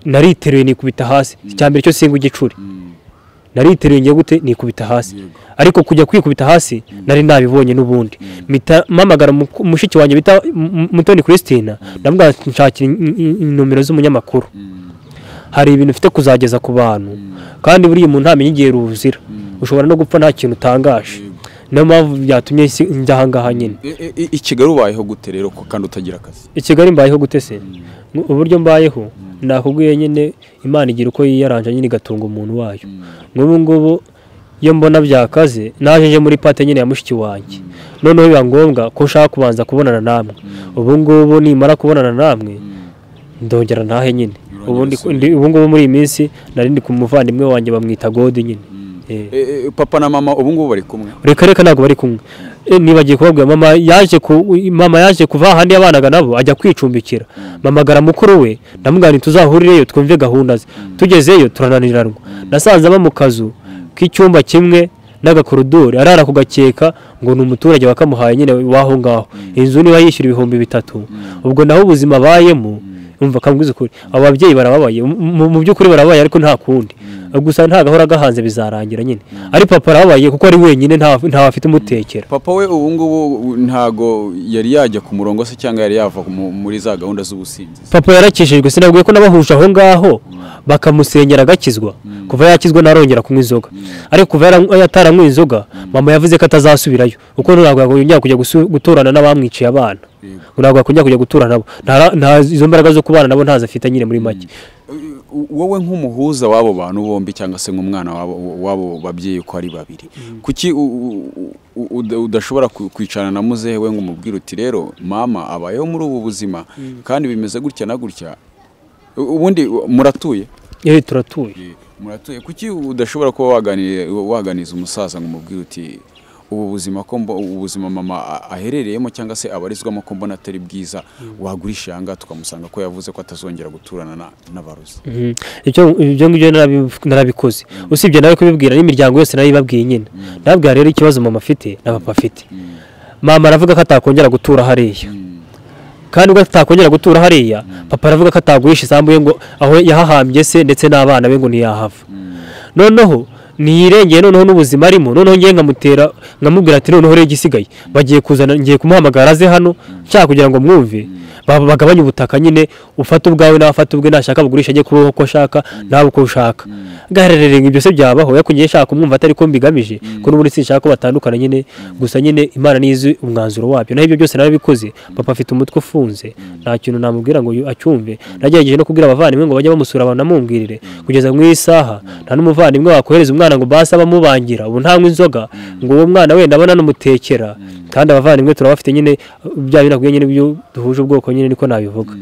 nariteruye nikubita hasi, icyambere cyo singa igicuri, nariteruye ngiye gute nikubita hasi, ariko kujya kwikubita hasi nari nabibonye n'ubundi mpamagara mushiki wanjye bita Mutoni Christina, ndamubwira nshakira nomero z'umunyamakuru, hari ibintu ufite kuzageza ku bantu kandi buriya umuntu ntamenye igihe ruzira, ushobora no gupfa nta kintu utangaje. Niyo mpamvu byatumye njya ahangaha nyine. I Kigali ubayeho gute rero kandi utagira akazi? I Kigali mbayeho gute se? Uburyo mbayeho nakubwiye nyine Imana igira uko yiyaranja nyine igatunga umuntu wayo. Nk'ubu ngubu iyo mbona byakaze naje nje muri pate nyine ya mushiki wanjye, noneho biba ngombwa ko nshaka kubanza kubonana namwe. Ubu ngubu nimara kubonana namwe ndongera ntahe nyine. Ubu ngubu muri iyi minsi nari ndi ku muvandimwe wanjye bamwita Godi nyine. Papa na mama ubu ngubu bari kumwe? Reka ntabwo bari kumwe. Nibagiye kubabwira mama yaje kuva ahandi yabanaga nabo ajya kwicumbikira. Mamagara mukuru we ndamugana tuzahurireyo twumve gahunda ze. Tugezeyo turananiranwa. Nasanze aba mu kazu k'icyumba kimwe n'agakorodori arara kugakeka ngo ni umuturage wakamuhaye nyine waho ngaho. Inzu niba yishyura 3,000. Ubwo naho ubuzima bayemo umva kambwiza ukuri, abo babyeyi barababaye mu by'ukuri barabaye, ariko nta kundi, gusa nta gahora gahanze bizarangira nyine. Ari papa arabaye kuko ari wenyine nta afite umutekera. Papa we ubu ngubu ntago yari yajya ku murongo se cyangwa yari yava muri za gahunda z'ubusinzi? Papa yarakishijwe, sinabwiye ko nabahuje aho ngaho bakamusenyera agakizwa, kuva yakizwa narongera kunywa inzoga, ariko kuva yataranywa inzoga mama yavuze ko atazasubirayo kuko ntabwo yongera kujya guturana n'abamwiciye abana, ntabwo akongera kujya guturana nabo, nta izo mbaraga zo kubana nabo ntazo afite nyine muri make. Wowe nk'umuhuza wabo bantu bombi cyangwa se nk'umwana wabo babyeyi ko ari babiri, kuki udashobora kwicarana na muzehe we ngo umubwire uti rero mama abayeho muri ubu buzima kandi bimeze gutya na gutya? Ubundi muratuye? Turatuye. Muratuye. Kuki udashobora kuba waganiza umusaza ngo umubwire uti ubu buzima ko ubuzima mama aherereyemo cyangwa se abarizwamo ko mbona atari bwiza, wagurisha yanga tukamusanga ko yavuze ko atazongera guturana n'abarozi? Ibyo ngibyo narabikoze, usibye nawe kubibwira n'imiryango yose naribabwiye nyine. Ndabwira rero ikibazo mama afite na papa afite. Mama aravuga ko atakongera gutura hariya, kandi ubwo atakongera gutura hariya papa aravuga ko atagurisha isambu ye ngo aho yahahambye se ndetse n'abana be ngo ntiyahava. Noneho niyirengeye noneho n'ubuzima arimo, noneho ngiye nkamutera nkamubwira ati noneho rero igisigaye bagiye kuzana, ngiye kumuhamagara aze hano cyangwa kugira ngo mwumve bagabanye ubutaka nyine, ufata ubwawe n'afata ubwe, nashaka bugurisha ajye kubaho uko ashaka nawe uko ushaka. Gahererere ibyo se byabaho, yakungiye shaka kumwumva atari ko mbigamije ko n'ubundi sinshaka ko batandukana nyine, gusa nyine Imana nizi umwanzuro wabyo. Naho ibyo byose narabikoze, papa afite umutwe ufunze, nta kintu namubwira ngo acyumve. Nagerageje no kubwira abavandimwe ngo bajye bamusura banamubwirire, kugeza mu isaha nta n'umuvandimwe wakohereza umwana ngo basa bamubangira. Ubu ntanywa inzoga ngo uwo mwana wenda abona n'umutekera, kandi abavandimwe turabafite nyine bya binakubwiye nyine byo duhuje ubwoko nyine, niko nabivuga.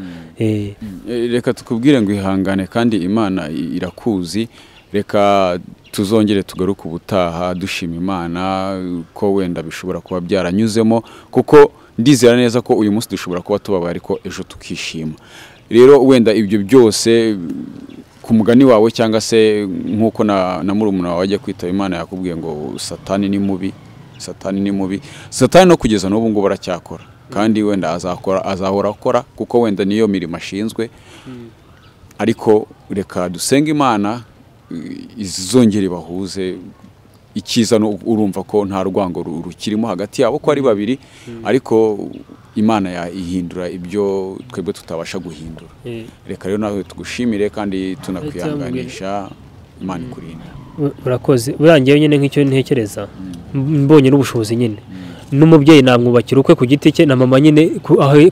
Reka tukubwire ngo ihangane kandi Imana irakuzi. Reka tuzongere tugaruke ubutaha dushima Imana ko wenda bishobora kuba byaranyuzemo, kuko ndizera neza ko uyu munsi dushobora kuba tubabaye ariko ejo tukishima. Rero wenda ibyo byose ku mugani wawe cyangwa se nk'uko na murumuna wawe ajya kwitaba Imana yakubwiye ngo Satani ni mubi, Satani ni mubi. Satani no kugeza n'ubu ngo baracyakora, kandi wenda azahora akora kuko wenda niyo mirimo ashinzwe. Ariko reka dusenga Imana izongere bahuze. Ikiza urumva ko nta rwango rukirimo hagati yabo ko ari babiri, ariko Imana yahindura ibyo twebwe tutabasha guhindura. Reka rero nawe tugushimire kandi tunakwihanganisha. Imana ikurinde. Urakoze. Burangiye nyine nk'icyo ntekereza mbonye n'ubushobozi nyine n'umubyeyi namwubakira ukwe ku giti cye na mama nyine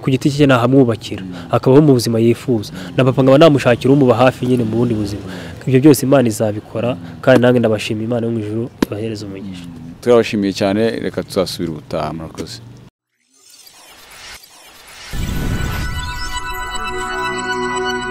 ku giti cye nahamwubakira akabaho mu buzima yifuza na papa nkaba namushakira umuba hafi nyine mu bundi buzima. Ibyo byose Imana izabikora kandi nange ndabashima Imana yo mu ijuru ibahereza umugisha. turabashimiye cyane, reka tuzasubira ubutaha, murakoze.